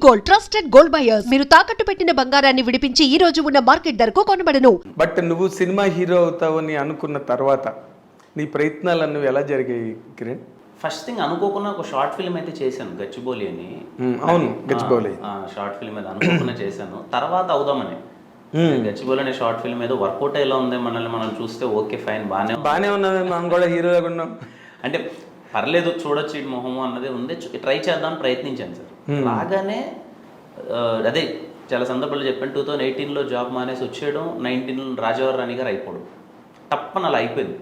Gold, trusted gold buyers. మీరు తాకట్టు పెట్టిన బంగారాన్ని విడిపించి ఈ రోజు ఉన్న మార్కెట్ ధరకు కొనబడను. బట్ నువ్వు సినిమా హీరో అవుతావని అనుకున్న తర్వాత నీ ప్రయత్నాలు నువ్వు ఎలా జరిగాయి కిరణ్? ఫస్ట్ థింగ్ అనుకోకుండా ఒక షార్ట్ ఫిల్మ్ అయితే చేశాను, గచ్చిబౌలి అని. అవును, గచ్చిబౌలి షార్ట్ ఫిల్మ్ అయితే అనుకోకుండా చేశాను. తర్వాత అవుదామని గచ్చిబౌలి అనే షార్ట్ ఫిల్మ్ ఏదో వర్కౌట్ ఎలా ఉంది, మనల్ని మనం చూస్తే ఓకే ఫైన్ బాగానే ఉన్నది, మనం కూడా హీరోగా ఉన్నాం అంటే పర్లేదు చూడొచ్చు ఈ మొహము అన్నది ఉంది, ట్రై చేద్దాం ప్రయత్నించాను సార్. రాగానే అదే చాలా సందర్భాలు చెప్పాను, 2018లో జాబ్ మానేసి వచ్చేయడం, 19 రాజావారి రాణి గారు అయిపోవడం, తప్పని అలా అయిపోయింది.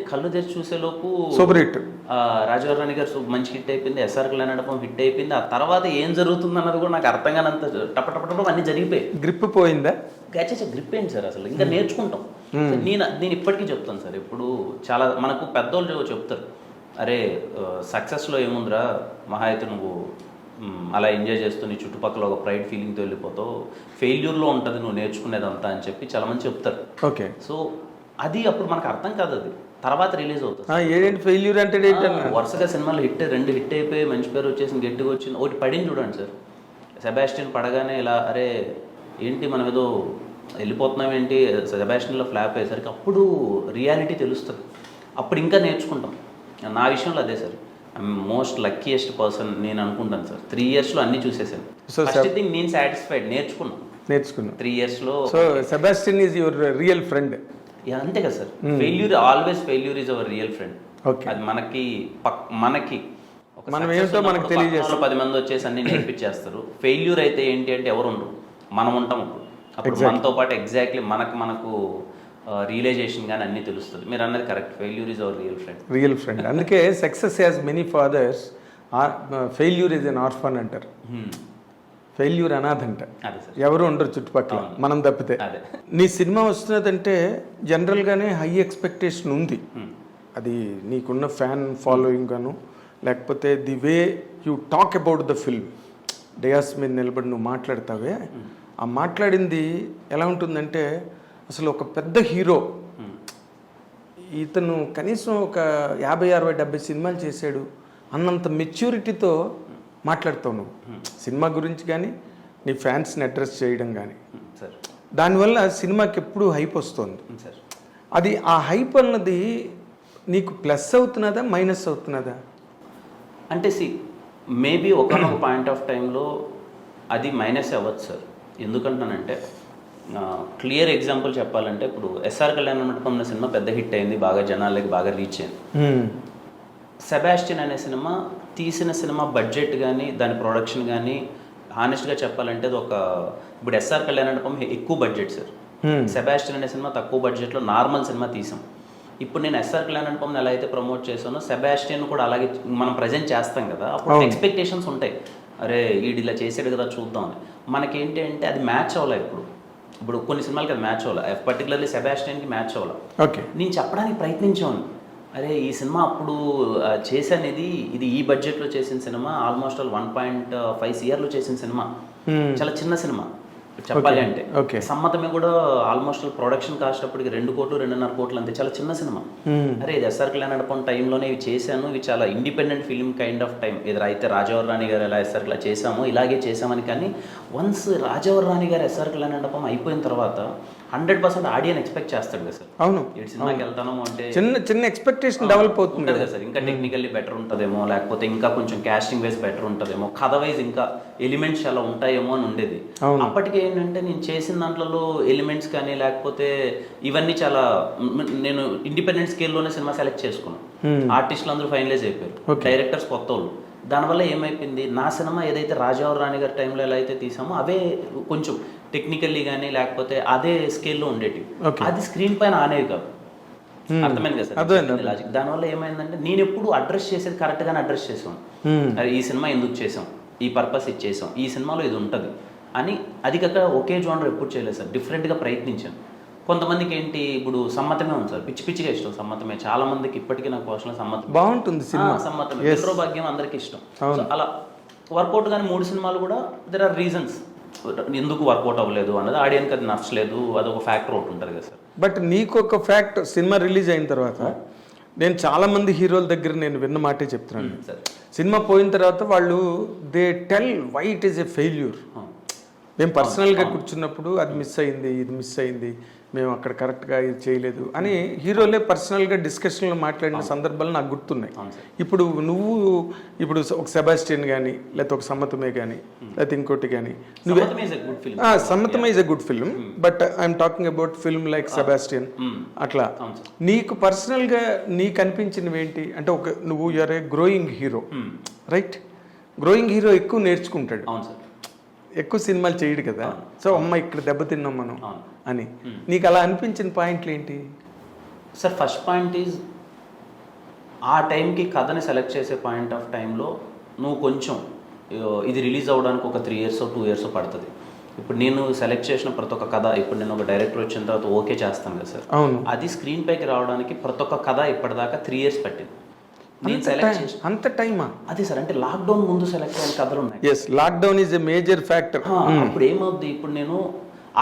కళ్ళు తెరిచి చూసేలోపు సూపర్ హిట్ రాజావారి రాణి గారు మంచి హిట్ అయిపోయింది, ఎస్ఆర్ కళ్యాణం హిట్ అయిపోయింది. ఆ తర్వాత ఏం జరుగుతుంది అన్నది కూడా నాకు అర్థం కానంత టప్ప అన్నీ జరిగిపోయాయి. గ్రిప్ పోయిందా? గచ్చా గ్రిప్ ఏంటి సార్, అసలు ఇంకా నేర్చుకుంటాం. నేను ఇప్పటికీ చెప్తాను సార్, ఇప్పుడు చాలా మనకు పెద్దోళ్ళు చెప్తారు, అరే సక్సెస్లో ఏముందిరా మహా అయితే నువ్వు అలా ఎంజాయ్ చేస్తూ నీ చుట్టుపక్కల ఒక ప్రైడ్ ఫీలింగ్తో వెళ్ళిపోతావు, ఫెయిల్యూర్లో ఉంటుంది నువ్వు నేర్చుకునేదంతా అని చెప్పి చాలామంది చెప్తారు. ఓకే, సో అది అప్పుడు మనకు అర్థం కాదు, అది తర్వాత రిలీజ్ అవుతుంది. ఏంటి ఫెయిల్యూర్ అంటే? వరుసగా సినిమాలు రెండు హిట్ అయిపోయి మంచి పేరు వచ్చేసింది, గట్టిగా వచ్చింది. ఒకటి పడింది చూడండి సార్, సెబాస్టియన్ పడగానే ఇలా అరే ఏంటి మనం ఏదో వెళ్ళిపోతున్నాం ఏంటి, సెబాస్టియన్లో ఫ్లాప్ అయ్యేసరికి అప్పుడు రియాలిటీ తెలుస్తుంది, అప్పుడు ఇంకా నేర్చుకుంటాం. నా విషయంలో అదే sir, I'm most luckiest person నేను అనుకుంటాను సార్. 3 yearsలో అన్ని చూసేసాను. ఫస్ట్ థింగ్ నేను సాటిస్ఫైడ్, నేర్చుకున్నా 3 yearsలో. So Sebastian is your real friend? అంతే కదా sir, failure is our real friend. అది మనకి మనం ఏంటో మనకు తెలియజేస్తారు. 10 మంది వచ్చేసి అన్ని నేర్పించేస్తారు. ఫెయిల్యూర్ అయితే ఏంటి అంటే ఎవరు ఉండరు, మనం ఉంటాం. అప్పుడు మనతో పాటు ఎగ్జాక్ట్లీ మనకు రియలైజేషన్ కానీ అన్నీ తెలుస్తుంది. మీరు అన్నది correct, failure is our real friend. అందుకే success has many fathers, failure is an orphan అంటారు. ఫెయిల్యూర్ అనాథంట, ఎవరు ఉండరు చుట్టుపక్కల మనం తప్పితే. నీ సినిమా వస్తున్నదంటే జనరల్గానే హై ఎక్స్పెక్టేషన్ ఉంది, అది నీకున్న ఫ్యాన్ ఫాలోయింగ్ గాను, లేకపోతే the way you talk about the film, dais మీద నిలబడి నువ్వు మాట్లాడతావే, ఆ మాట్లాడింది ఎలా ఉంటుందంటే అసలు ఒక పెద్ద హీరో ఇతను కనీసం ఒక 50, 60, 70 సినిమాలు చేశాడు అన్నంత మెచ్యూరిటీతో మాట్లాడుతావు నువ్వు సినిమా గురించి కానీ, నీ ఫ్యాన్స్ని అడ్రస్ చేయడం కానీ. దానివల్ల సినిమాకి ఎప్పుడు హైప్ వస్తుంది. అది ఆ హైప్ అన్నది నీకు ప్లస్ అవుతున్నదా మైనస్ అవుతున్నదా? అంటే మేబీ ఒకనొక పాయింట్ ఆఫ్ టైంలో అది మైనస్ అవ్వచ్చు సార్. ఎందుకంటానంటే క్లియర్ ఎగ్జాంపుల్ చెప్పాలంటే, ఇప్పుడు ఎస్ఆర్ కళ్యాణ మండపం అనే సినిమా పెద్ద హిట్ అయింది, బాగా జనాలకి బాగా రీచ్ అయింది. సెబాస్టియన్ అనే సినిమా తీసిన సినిమా బడ్జెట్ కానీ దాని ప్రొడక్షన్ కానీ హానెస్ట్గా చెప్పాలంటే అది ఇప్పుడు ఎస్ఆర్ కళ్యాణ మండపం ఎక్కువ బడ్జెట్ సార్, సెబాస్టియన్ అనే సినిమా తక్కువ బడ్జెట్లో నార్మల్ సినిమా తీసాం. ఇప్పుడు నేను ఎస్ఆర్ కళ్యాణ మండపం ఎలా అయితే ప్రమోట్ చేశానో సెబాస్టియన్ కూడా అలాగే మనం ప్రజెంట్ చేస్తాం కదా, అప్పుడు ఎక్స్పెక్టేషన్స్ ఉంటాయి, అరే వీడు ఇలా చేసాడు కదా చూద్దాం అని. మనకేంటి అంటే అది మ్యాచ్ అవ్వాలి. ఇప్పుడు కొన్ని సినిమాలకి అది మ్యాచ్ అవ్వాలి, పర్టికులర్లీ సెబాస్టియన్కి మ్యాచ్ అవ్వాలి. ఓకే, నేను చెప్పడానికి ప్రయత్నించాను, అరే ఈ సినిమా అప్పుడు చేశానేది ఇది ఈ బడ్జెట్లో చేసిన సినిమా, ఆల్మోస్ట్ 1.5 yearsలో చేసిన సినిమా, చాలా చిన్న సినిమా చెప్పాలి అంటే. సమ్మతమే కూడా ఆల్మోస్ట్ ప్రొడక్షన్ కాస్ట్ అప్పటికి 2 కోట్లు 2.5 కోట్లు అంతే, చాలా చిన్న సినిమా. అరే ఇది ఎస్ఆర్ కళ్యాణ మండపం టైంలోనే ఇవి చేశాను, ఇవి చాలా independent film kind of time. ఎదురు అయితే రాజావారి రాణి గారు ఎలా ఎస్ఆర్ ఇలా చేసాము ఇలాగే చేసామని. కానీ వన్స్ రాజావారి రాణి గారు ఎస్ఆర్ కళ్యాణ మండపం అయిపోయిన తర్వాత 100% ఆడియన్స్ ఎక్స్పెక్ట్ చేస్తాడు కదా సార్. అవును, ఈ సినిమాకి వెళ్తాము అంటే చిన్న ఎక్స్పెక్టేషన్ డెవలప్ అవుతుంది కదా సార్. ఇంకా టెక్నికల్లీ బెటర్ ఉంటుందేమో, లేకపోతే ఇంకా కొంచెం కాస్టింగ్ వైజ్ బెటర్ ఉంటుందేమో, కథ వైజ్ ఇంకా ఎలిమెంట్స్ చాలా ఉంటాయేమో అని ఉండేది. అప్పటికి ఏంటంటే నేను చేసిన దాంట్లో ఎలిమెంట్స్ కానీ లేకపోతే ఇవన్నీ చాలా నేను ఇండిపెండెంట్ స్కేల్లోనే సినిమా సెలెక్ట్ చేసుకున్నాను. ఆర్టిస్టులు అందరూ ఫైనలైజ్ అయిపోయారు, డైరెక్టర్స్ కొత్త వాళ్ళు. దానివల్ల ఏమైపోయింది, నా సినిమా ఏదైతే రాజావారి రాణి గారి టైంలో ఎలా అయితే తీసామో అవే కొంచెం టెక్నికల్లీ కానీ లేకపోతే అదే స్కేల్లో ఉండేటివి, అది స్క్రీన్ పైన ఆనేవి కాదు. అర్థమైంది కదా సార్ లాజిక్. దానివల్ల ఏమైందంటే నేను ఎప్పుడు అడ్రస్ చేసేది కరెక్ట్గానే అడ్రస్ చేసాను, ఈ సినిమా ఎందుకు చేసాం, ఈ పర్పస్ ఇది చేసాం, ఈ సినిమాలో ఇది ఉంటుంది అని. అది కాక ఒకే జోనర్ ఎప్పుడు చేయలేదు సార్, డిఫరెంట్గా ప్రయత్నించాను. కొంతమందికి ఏంటి ఇప్పుడు సమ్మతమే ఉంది సార్, పిచ్చిగా ఇష్టం సమ్మతమే. చాలా మందికి ఇప్పటికీ నాకు పర్సనల్ సమ్మతం బాగుంటుంది, సమ్మతమే ఎంతో భాగ్యం అందరికి ఇష్టం. అలా వర్కౌట్ కానీ 3 సినిమాలు కూడా దెర్ ఆర్ రీజన్స్ ఎందుకు వర్కౌట్ అవ్వలేదు అన్నది, ఆడియన్కి అది నచ్చలేదు, అది ఒక ఫ్యాక్టర్ ఒకటి ఉంటుంది కదా సార్. బట్ నీకు ఒక ఫ్యాక్ట్, సినిమా రిలీజ్ అయిన తర్వాత నేను చాలా మంది హీరోల దగ్గర నేను విన్న మాటే చెప్తున్నాను. సరే. సినిమా పోయిన తర్వాత వాళ్ళు they tell why it is a failure. మేము పర్సనల్గా కూర్చున్నప్పుడు అది మిస్ అయింది, ఇది మిస్ అయింది, మేము అక్కడ కరెక్ట్గా ఇది చేయలేదు అని హీరోలే పర్సనల్గా డిస్కషన్లో మాట్లాడిన సందర్భాలు నాకు గుర్తున్నాయి. ఇప్పుడు ఇప్పుడు ఒక సెబాస్టియన్ కానీ లేకపోతే ఒక సమ్మతమే కానీ లేకపోతే ఇంకోటి కానీ సమ్మతమే is a good film, but I'm talking about film like Sebastian. అట్లా నీకు పర్సనల్గా నీకు అనిపించినవి ఏంటి అంటే నువ్వు you're a growing hero, right? Growing hero ఎక్కువ నేర్చుకుంటాడు, ఎక్కువ సినిమాలు చేయడు కదా. సో అమ్మ ఇక్కడ దెబ్బతిన్నాం మనం అని నీకు అలా అనిపించిన పాయింట్లు ఏంటి సార్? ఫస్ట్ పాయింట్ ఈజ్ ఆ టైంకి కథని సెలెక్ట్ చేసే పాయింట్ ఆఫ్ టైంలో నువ్వు కొంచెం ఇది రిలీజ్ అవ్వడానికి ఒక 3 years 2 years పడుతుంది. ఇప్పుడు నేను సెలెక్ట్ చేసిన ప్రతి ఒక్క కథ ఇప్పుడు నేను ఒక డైరెక్టర్ వచ్చిన తర్వాత ఓకే చేస్తాను కదా సార్, అవును. అది స్క్రీన్ పైకి రావడానికి ప్రతి ఒక్క కథ ఇప్పటిదాకా 3 years పట్టింది. నేను సెలెక్ట్ చేసి అంత టైమా? అదే సార్, అంటే లాక్డౌన్ ముందు సెలెక్ట్ అయిన కథలు ఉన్నాయి. Yes, lockdown is a major factor. అప్పుడు ఏమవుద్ది, ఇప్పుడు నేను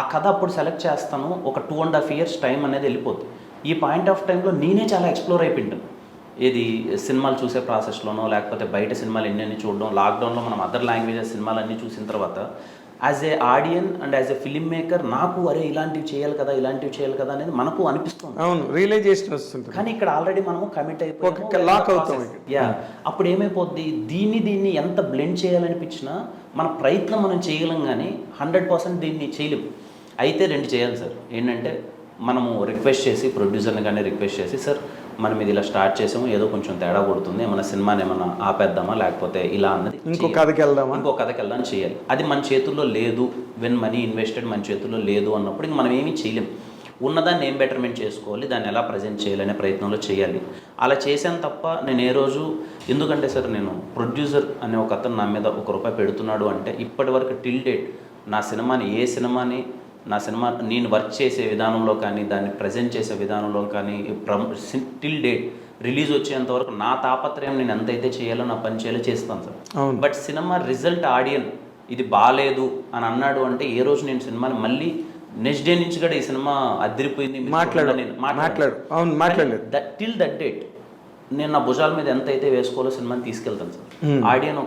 ఆ కథ అప్పుడు సెలెక్ట్ చేస్తాను, ఒక 2.5 years టైం అనేది వెళ్ళిపోద్ది. ఈ పాయింట్ ఆఫ్ టైంలో నేనే చాలా ఎక్స్ప్లోర్ అయిపోయింటాను. ఏది సినిమాలు చూసే ప్రాసెస్లోనో లేకపోతే బయట సినిమాలు ఎన్ని చూడడం, లాక్డౌన్లో మనం అదర్ లాంగ్వేజెస్ సినిమాలన్నీ చూసిన తర్వాత as a audience and as a film maker నాకు అరే ఇలాంటివి చేయాలి కదా అనేది మనకు అనిపిస్తుంది. అవును, రియలైజేషన్ వస్తుంది. కానీ ఇక్కడ ఆల్రెడీ మనము కమిట్ అయిపోయి లాక్ అవుతాం. అప్పుడు ఏమైపోద్ది, దీన్ని ఎంత బ్లెండ్ చేయాలనిపించినా మన ప్రయత్నం మనం చేయగలం, కానీ 100% దీన్ని చేయలేం. అయితే 2 చేయాలి సార్. ఏంటంటే మనము రిక్వెస్ట్ చేసి ప్రొడ్యూసర్ని కానీ రిక్వెస్ట్ చేసి, సార్ మనం ఇది ఇలా స్టార్ట్ చేసాము, ఏదో కొంచెం తేడా కొడుతుంది, ఏమైనా సినిమాని ఏమైనా ఆపేద్దామా లేకపోతే ఇలా అన్నది ఇంకో కథకి వెళ్దాం చేయాలి. అది మన చేతుల్లో లేదు, వెన్ మనీ ఇన్వెస్టెడ్ మన చేతుల్లో లేదు అన్నప్పుడు ఇంక మనం ఏమీ చేయలేం. ఉన్నదాన్ని ఏం బెటర్మెంట్ చేసుకోవాలి, దాన్ని ఎలా ప్రజెంట్ చేయాలనే ప్రయత్నంలో చేయాలి. అలా చేశాను తప్ప నేను ఏ రోజు, ఎందుకంటే సార్ నేను ప్రొడ్యూసర్ అనే ఒక అతను నా మీద ₹1 పెడుతున్నాడు అంటే ఇప్పటి వరకు టిల్ డేట్ నా సినిమా నేను వర్క్ చేసే విధానంలో కానీ దాన్ని ప్రజెంట్ చేసే విధానంలో కానీ టిల్ డేట్ రిలీజ్ వచ్చేంత వరకు నా తాపత్రయం నేను ఎంతైతే చేయాలో నా పని చేయాలో చేస్తాను సార్. బట్ సినిమా రిజల్ట్ ఆడియన్ ఇది బాగాలేదు అని అన్నాడు అంటే ఏ రోజు నేను సినిమాని మళ్ళీ నెక్స్ట్ డే నుంచి కూడా ఈ సినిమా అదిరిపోయింది టిల్ దట్ డేట్ నేను నా భుజాల మీద ఎంతైతే వేసుకోవాలో సినిమాని తీసుకెళ్తాను సార్. ఆడియన్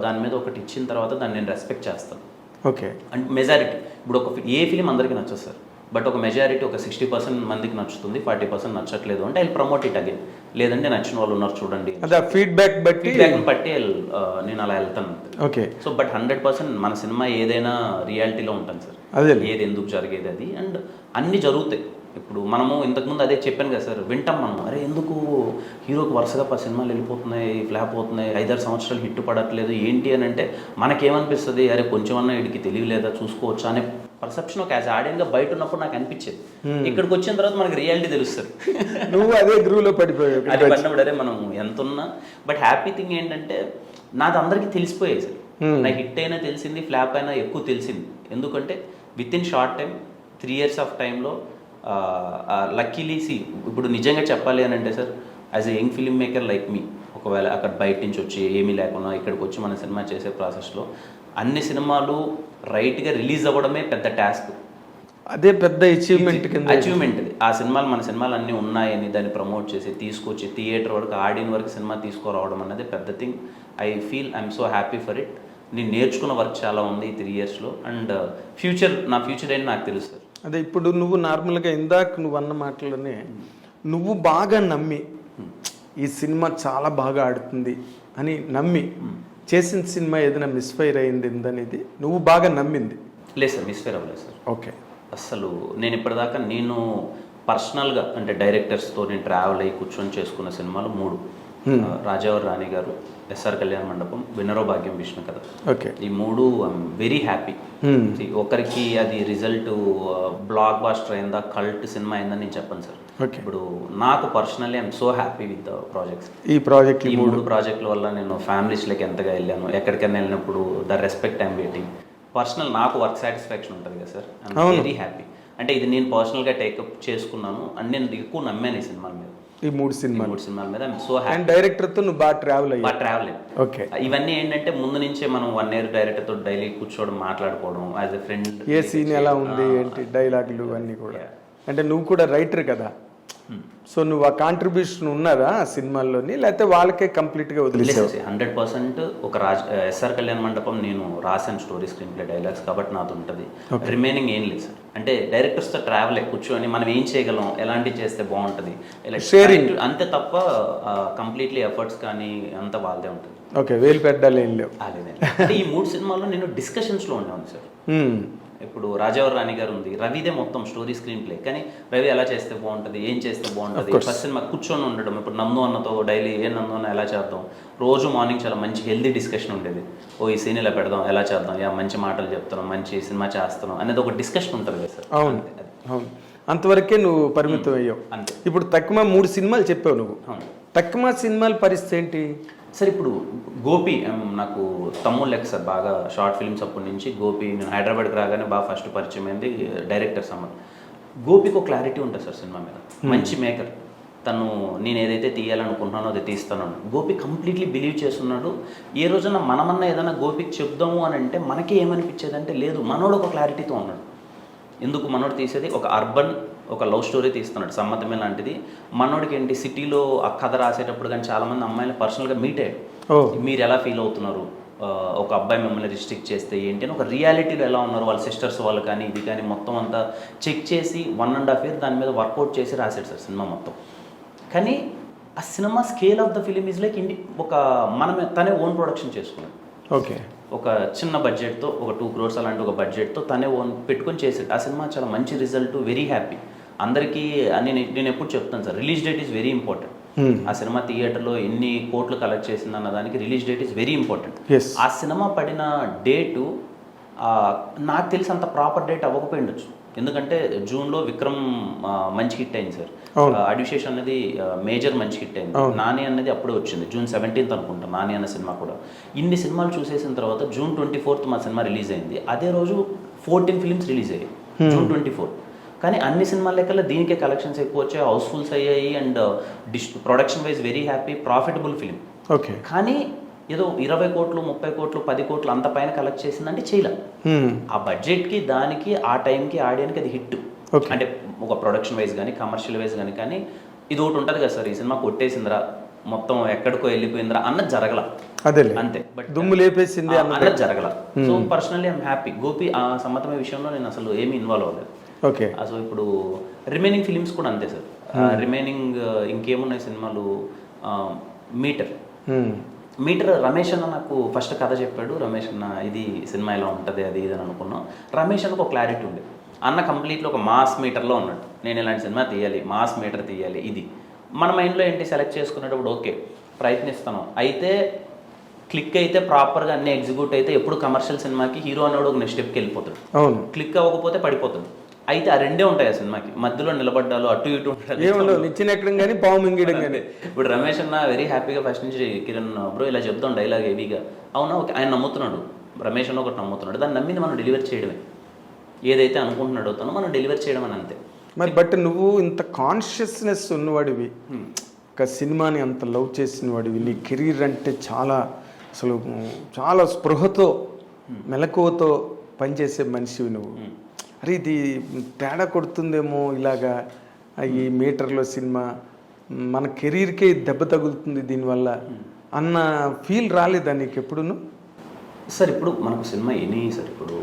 దాని మీద ఒకటి ఇచ్చిన తర్వాత దాన్ని నేను రెస్పెక్ట్ చేస్తాను. ఓకే. అండ్ మెజారిటీ ఇప్పుడు ఏ ఫిలిం అందరికీ నచ్చదు సార్, బట్ ఒక మెజారిటీ ఒక 60% మందికి నచ్చుతుంది, 40% నచ్చట్లేదు అంటే ఐ ప్రమోట్ ఇట్ అగైన్. లేదంటే నచ్చిన వాళ్ళు ఉన్నారు చూడండి, ఫీడ్బ్యాక్ బట్టి నేను అలా వెళ్తాను. ఓకే. సో బట్ 100% మన సినిమా ఏదైనా రియాలిటీలో ఉంటుంది సార్, ఏది ఎందుకు జరిగేది అది అండ్ అన్నీ జరుగుతాయి. ఇప్పుడు మనము ఇంతకుముందు అదే చెప్పాను కదా సార్, వింటాం మనం, అరే ఎందుకు హీరోకి వరుసగా 10 సినిమాలు వెళ్ళిపోతున్నాయి, ఫ్లాప్ అవుతున్నాయి, 5-6 సంవత్సరాలు హిట్ పడట్లేదు ఏంటి అని అంటే మనకేమనిపిస్తుంది, అరే కొంచెమన్నా వీడికి తెలియలేదా చూసుకోవచ్చా అనే పర్సెప్షన్ ఒక యాజ్ ఆడియన్గా బయట ఉన్నప్పుడు నాకు అనిపించేది. ఇక్కడికి వచ్చిన తర్వాత మనకి రియాలిటీ తెలుస్తుంది. నువ్వు అదే గ్రూవ్లో పడిపోయావు. అది పడినప్పుడు అరే మనం ఎంత ఉన్నా, బట్ హ్యాపీ థింగ్ ఏంటంటే నాది అందరికీ తెలిసిపోయాయి సార్. నా హిట్ అయినా తెలిసింది, ఫ్లాప్ అయినా ఎక్కువ తెలిసింది. ఎందుకంటే with in short time 3 years of టైంలో లక్కీలీ ఇప్పుడు నిజంగా చెప్పాలి అని అంటే sir, as a young film maker like me, ఒకవేళ అక్కడ బయట నుంచి వచ్చి ఏమీ లేకుండా ఇక్కడికి వచ్చి మన సినిమా చేసే ప్రాసెస్లో అన్ని సినిమాలు రైట్గా రిలీజ్ అవ్వడమే పెద్ద టాస్క్. అదే పెద్ద అచీవ్మెంట్ అది. ఆ సినిమాలు మన సినిమాలు అన్నీ ఉన్నాయని దాన్ని ప్రమోట్ చేసి తీసుకొచ్చి థియేటర్ వరకు ఆడియన్ వరకు సినిమా తీసుకురావడం అనేది పెద్ద thing. I feel I'm so happy for it. నేను నేర్చుకున్న వర్క్ చాలా ఉంది ఈ 3 yearsలో అండ్ నా ఫ్యూచర్ ఏంటి నాకు తెలుస్తుంది. అదే ఇప్పుడు నువ్వు నార్మల్గా ఇందాక నువ్వు అన్న మాటలోనే నువ్వు బాగా నమ్మి ఈ సినిమా చాలా బాగా ఆడుతుంది అని నమ్మి చేసిన సినిమా ఏదైనా మిస్ఫైర్ అయింది అనేది నువ్వు బాగా నమ్మింది? లేదు సార్, మిస్ఫైర్ అవ్వలేదు సార్. ఓకే. అసలు నేను ఇప్పటిదాకా నేను పర్సనల్గా అంటే డైరెక్టర్స్తో నేను ట్రావెల్ అయ్యి కూర్చొని చేసుకున్న సినిమాలు 3. రాజావారి రాణి గారు, ఎస్ఆర్ కళ్యాణ మండపం, వినరో భాగ్యం విష్ణు కథ. ఓకే. ఈ 3 ఐఎమ్ వెరీ హ్యాపీ. ఒకరికి అది రిజల్ట్ బ్లాక్ బాస్టర్ అయిందా, కల్ట్ సినిమా అయిందని నేను చెప్పను సార్. ఇప్పుడు నాకు personally I'm so happy with the projects. ఈ 3 ప్రాజెక్టుల వల్ల నేను ఫ్యామిలీస్లోకి ఎంతగా వెళ్ళాను, ఎక్కడికైనా వెళ్ళినప్పుడు the respect I'm waiting. Personal నాకు వర్క్ సాటిస్ఫాక్షన్ ఉంటుంది కదా సార్, ఐఎమ్ వెరీ హ్యాపీ. అంటే ఇది నేను పర్సనల్గా టేకప్ చేసుకున్నాను అండ్ నేను ఎక్కువ నమ్మాను ఈ సినిమాల మీద. ఈ 3 సినిమాల మీద ఐఎమ్ సో హ్యాపీ. డైరెక్టర్తో నువ్వు బాగా ట్రావెల్ ఓకే. ఇవన్నీ ఏంటంటే ముందు నుంచే మనం 1 year డైరెక్టర్తో డైలీ కూర్చోవడం, మాట్లాడుకోవడం, యాజ్ ఎ ఫ్రెండ్ ఏ సీన్ ఎలా ఉంది ఏంటి, డైలాగులు అన్నీ కూడా. అంటే నువ్వు కూడా రైటర్ కదా, సో నువ్వు ఆ కాంట్రిబ్యూషన్ ఉన్నదా ఆ సినిమాల్లోని, లేకపోతే వాళ్ళకే కంప్లీట్గా వదిలేసావు? 100% ఒక ఎస్ఆర్ కళ్యాణ్ మండపం నేను రాశాను స్టోరీ, స్క్రీన్ ప్లే, డైలాగ్స్ కాబట్టి నాది ఉంటుంది. రిమైనింగ్ ఏం లేదు సార్. అంటే డైరెక్టర్స్తో ట్రావెల్ కూర్చొని మనం ఏం చేయగలం, ఎలాంటివి చేస్తే బాగుంటుంది, షేరింగ్ అంతే తప్ప కంప్లీట్లీ ఎఫర్ట్స్ కానీ అంత వాళ్ళదే ఉంటుంది. ఓకే, వేలు పెట్టాలి ఏం లేవు. అంటే ఈ 3 సినిమాల్లో నేను డిస్కషన్స్లో ఉన్నాను సార్. ఇప్పుడు రాజావర్ రాణి గారు ఉంది, రవిదే మొత్తం స్టోరీ, స్క్రీన్ ప్లే, కానీ రవి ఎలా చేస్తే బాగుంటుంది, ఏం చేస్తే బాగుంటుంది, ఫస్ట్ సినిమా కూర్చొని ఉండడం. ఇప్పుడు నందు అన్నతో డైలీ నందు అన్న ఎలా చేద్దాం, రోజు మార్నింగ్ చాలా మంచి హెల్దీ డిస్కషన్ ఉండేది. ఈ సీన్ ఇలా పెడదాం, ఎలా చేద్దాం, మంచి మాటలు చెప్తున్నాం, మంచి సినిమా చేస్తున్నాం అనేది ఒక డిస్కషన్ ఉంటుంది కదా సార్. అవును అవును, అంతవరకే నువ్వు పరిమితం అయ్యావు. అంతే. ఇప్పుడు తక్కువ 3 సినిమాలు చెప్పావు నువ్వు. తక్కువ సినిమాల పరిస్థితి ఏంటి సార్? ఇప్పుడు గోపి నాకు తమ్ముడు లెక్క సార్, బాగా షార్ట్ ఫిల్మ్స్ అప్పటి నుంచి. గోపి నేను హైదరాబాద్కి రాగానే బాగా ఫస్ట్ పరిచయం అయింది డైరెక్టర్ సమ్మర్. గోపికి ఒక క్లారిటీ ఉంటుంది సార్ సినిమా మీద, మంచి మేకర్ తను. నేను ఏదైతే తీయాలనుకుంటున్నానో అది తీస్తాను. గోపి కంప్లీట్లీ బిలీవ్ చేస్తున్నాడు. ఏ రోజున మనమన్నా ఏదైనా గోపికి చెప్దాము అని అంటే మనకి ఏమనిపించేది అంటే, లేదు మనోడు ఒక క్లారిటీతో ఉన్నాడు. ఎందుకు మనోడు తీసేది ఒక అర్బన్, ఒక లవ్ స్టోరీ తీస్తున్నాడు, సమ్మతమే లాంటిది. మనోడికి ఏంటి, సిటీలో ఆ కథ రాసేటప్పుడు కానీ చాలామంది అమ్మాయిలు పర్సనల్గా మీట్ అయ్యాడు. మీరు ఎలా ఫీల్ అవుతున్నారు, ఒక అబ్బాయి మిమ్మల్ని రిస్ట్రిక్ట్ చేస్తే ఏంటి అని, ఒక రియాలిటీలో ఎలా ఉన్నారు వాళ్ళ సిస్టర్స్ వాళ్ళు కానీ ఇది కానీ మొత్తం అంతా చెక్ చేసి 1.5 year దాని మీద వర్కౌట్ చేసి రాశాడు సార్ సినిమా మొత్తం. కానీ ఆ cinema scale of the film is like ఒక మనమే తనే ఓన్ ప్రొడక్షన్ చేసుకున్నాడు. ఓకే, ఒక చిన్న బడ్జెట్తో, ఒక 2 crores అలాంటి ఒక బడ్జెట్తో తనే ఓన్ పెట్టుకొని చేసాడు. ఆ సినిమా చాలా మంచి రిజల్ట్, వెరీ హ్యాపీ. అందరికీ నేను ఎప్పుడు చెప్తాను sir, release date is very important. ఆ సినిమా థియేటర్లో ఎన్ని కోట్లు కలెక్ట్ చేసింది అన్న దానికి release date is very important. ఆ సినిమా పడిన డేటు నాకు తెలిసి అంత ప్రాపర్ డేట్ అవ్వకపోయిండొచ్చు. ఎందుకంటే జూన్లో విక్రమ్ మంచి హిట్ అయింది సార్. అడ్యుషేషన్ అనేది మేజర్ మంచి హిట్ అయింది. నాని అనేది అప్పుడే వచ్చింది, June 17th అనుకుంటా నాని అన్న సినిమా కూడా. ఇన్ని సినిమాలు చూసేసిన తర్వాత June 24th మా సినిమా రిలీజ్ అయింది. అదే రోజు 14 ఫిలిమ్స్ రిలీజ్ అయ్యాయి June 24th. కానీ అన్ని సినిమాల లెక్కల్లో దీనికే కలెక్షన్స్ ఎక్కువ వచ్చాయి, హౌస్ఫుల్స్ అయ్యాయి, and production wise very happy, profitable film. Okay, కానీ ఏదో 20 కోట్లు 30 కోట్లు 10 కోట్లు అంత పైన కలెక్ట్ చేసిందంటే చేయలే. ఆ బడ్జెట్కి దానికి ఆ టైంకి ఆడియన్కి అది హిట్. అంటే ఒక ప్రొడక్షన్ వైజ్ కానీ కమర్షియల్ వైజ్ కానీ ఇది ఒకటి ఉంటుంది కదా సార్, ఈ సినిమా కొట్టేసిందిరా, మొత్తం ఎక్కడికో వెళ్ళిపోయిందిరా అన్నది జరగల. అదే అంతే, బట్ దుమ్ము లేపేసింది అన్నది జరగల. So personally I'm happy. Gopi ఆ సమ్మతమైన విషయంలో నేను అసలు ఏమీ ఇన్వాల్వ్ అవ్వలేదు. ఓకే, సో ఇప్పుడు రిమైనింగ్ ఫిలిమ్స్ కూడా అంతే సార్. రిమైనింగ్ ఇంకేమున్నాయి సినిమాలు, మీటర్ రమేష్ అన్న నాకు ఫస్ట్ కథ చెప్పాడు. రమేష్ అన్న ఇది సినిమా ఇలా ఉంటుంది అది ఇది అని అనుకున్నాం. రమేష్ అన్నకు ఒక క్లారిటీ ఉంది. అన్న కంప్లీట్లీ ఒక మాస్ మీటర్లో ఉన్నాడు. నేను ఇలాంటి సినిమా తీయాలి, మాస్ మీటర్ తీయాలి. ఇది మన మైండ్లో ఏంటి, సెలెక్ట్ చేసుకునేటప్పుడు ఓకే ప్రయత్నిస్తాను, అయితే క్లిక్ అయితే ప్రాపర్గా అన్ని ఎగ్జిక్యూట్ అయితే ఎప్పుడు కమర్షియల్ సినిమాకి హీరో అనేవాడు ఒక నెక్స్ట్ స్టెప్కి వెళ్ళిపోతాడు. అవును, క్లిక్ అవ్వకపోతే పడిపోతుంది. అయితే ఆ రెండే ఉంటాయి ఆ సినిమాకి, మధ్యలో నిలబడ్డాలు అటు ఇటు నిచ్చినెక్కడం కానీ పావు మింగడం కానీ. ఇప్పుడు రమేష్ అన్న వెరీ హ్యాపీగా ఫస్ట్ నుంచి కిరణ్ బ్రో ఇలా చెప్తాం డైలాగ్ హెవీగా, అవునా ఓకే ఆయన నమ్ముతున్నాడు, రమేష్ అన్న ఒకటి నమ్ముతున్నాడు, దాన్ని నమ్మింది మనం డెలివరీ చేయడమే. ఏదైతే అనుకుంటున్నాడో తను మనం డెలివరీ చేయడం అని అంతే. మరి బట్ నువ్వు ఇంత కాన్షియస్నెస్ ఉన్నవాడివి, ఒక సినిమాని అంత లవ్ చేసిన వాడివి, నీ కెరీర్ అంటే చాలా అసలు చాలా స్పృహతో మెలకువతో పనిచేసే మనిషివి నువ్వు. అరే ఇది తేడా కొడుతుందేమో ఇలాగా ఈ మీటర్లో సినిమా, మన కెరీర్కే దెబ్బ తగులుతుంది దీనివల్ల అన్న ఫీల్ రాలేదా నీకు ఎప్పుడును? సార్ ఇప్పుడు మనకు సినిమా ఎనీ సార్, ఇప్పుడు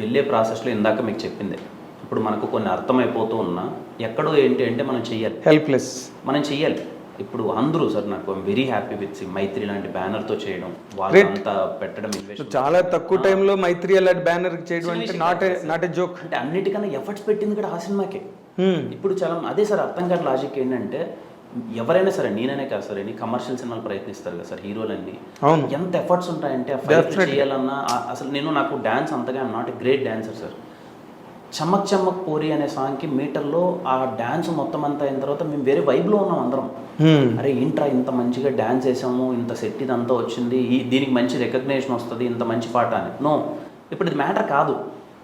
వెళ్ళే ప్రాసెస్లో ఇందాక మీకు చెప్పిందే, ఇప్పుడు మనకు కొన్ని అర్థమైపోతూ ఉన్నా ఎక్కడో ఏంటి అంటే మనం చెయ్యాలి, హెల్ప్లెస్ మనం చెయ్యాలి. ఇప్పుడు అందరూ సార్ నాకు వెరీ హ్యాపీ విత్ మైత్రి లాంటి బ్యానర్తో చేయడం, వాళ్ళంతా పెట్టడం, చాలా తక్కువ టైంలో మైత్రి అలాంటి బ్యానర్ చేయడం అంటే నాట్ ఏ జోక్. అంటే అన్నిటికన్నా ఎఫర్ట్స్ పెట్టింది కూడా ఆ సినిమాకే. ఇప్పుడు చాలా అదే సార్ అర్థం కాని లాజిక్ ఏంటంటే, ఎవరైనా సరే నేననే కాదు సార్, ఎన్ని కమర్షియల్ సినిమాలు ప్రయత్నిస్తారు కదా సార్ హీరోలన్నీ, ఎంత ఎఫర్ట్స్ ఉంటాయంటే ఆ ఫైట్ చేయాలన్నా. అసలు నాకు డ్యాన్స్ అంతగా I'm not a great dancer sir. చమ్మక్ చమ్మక్ పోరి అనే సాంగ్కి మీటర్లో ఆ డ్యాన్స్ మొత్తం అంతా అయిన తర్వాత మేము వేరే వైబ్లో ఉన్నాం అందరం. అరే ఏంట్రా ఇంత మంచిగా డ్యాన్స్ వేసాము, ఇంత సెట్ ఇదంతా వచ్చింది, దీనికి మంచి రికగ్నేషన్ వస్తుంది, ఇంత మంచి పాట అని. నో, ఇప్పుడు ఇది మ్యాటర్ కాదు.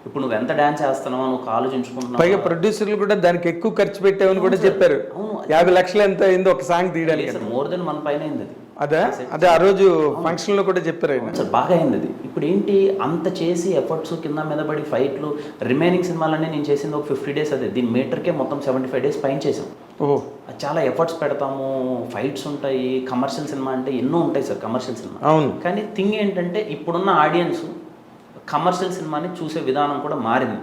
ఇప్పుడు నువ్వు ఎంత డ్యాన్స్ చేస్తున్నావో నువ్వు ఆలోచించుకుంటున్నావు. పైగా ప్రొడ్యూసర్లు కూడా దానికి ఎక్కువ ఖర్చు పెట్టామని కూడా చెప్పారు. 50 లక్షలు ఎంత అయిందో ఒక సాంగ్ తీయడానికి. మోర్ దెన్ మన పైన అయింది అది. అదే అదే ఆ రోజు ఫంక్షన్లో కూడా చెప్పారు ఆయన. సార్ బాగా అయింది అది. ఇప్పుడు ఏంటి అంత చేసి ఎఫర్ట్స్ కింద మీద పడి ఫైట్లు రిమైనింగ్ సినిమాలన్నీ నేను చేసింది ఒక 50 days అదే, దీని మీటర్కే మొత్తం 75 days పైన చేసాం. ఓహో, చాలా ఎఫర్ట్స్ పెడతాము, ఫైట్స్ ఉంటాయి. కమర్షియల్ సినిమా అంటే ఎన్నో ఉంటాయి సార్ కమర్షియల్ సినిమా. అవును. కానీ థింగ్ ఏంటంటే ఇప్పుడున్న ఆడియన్స్ కమర్షియల్ సినిమాని చూసే విధానం కూడా మారింది.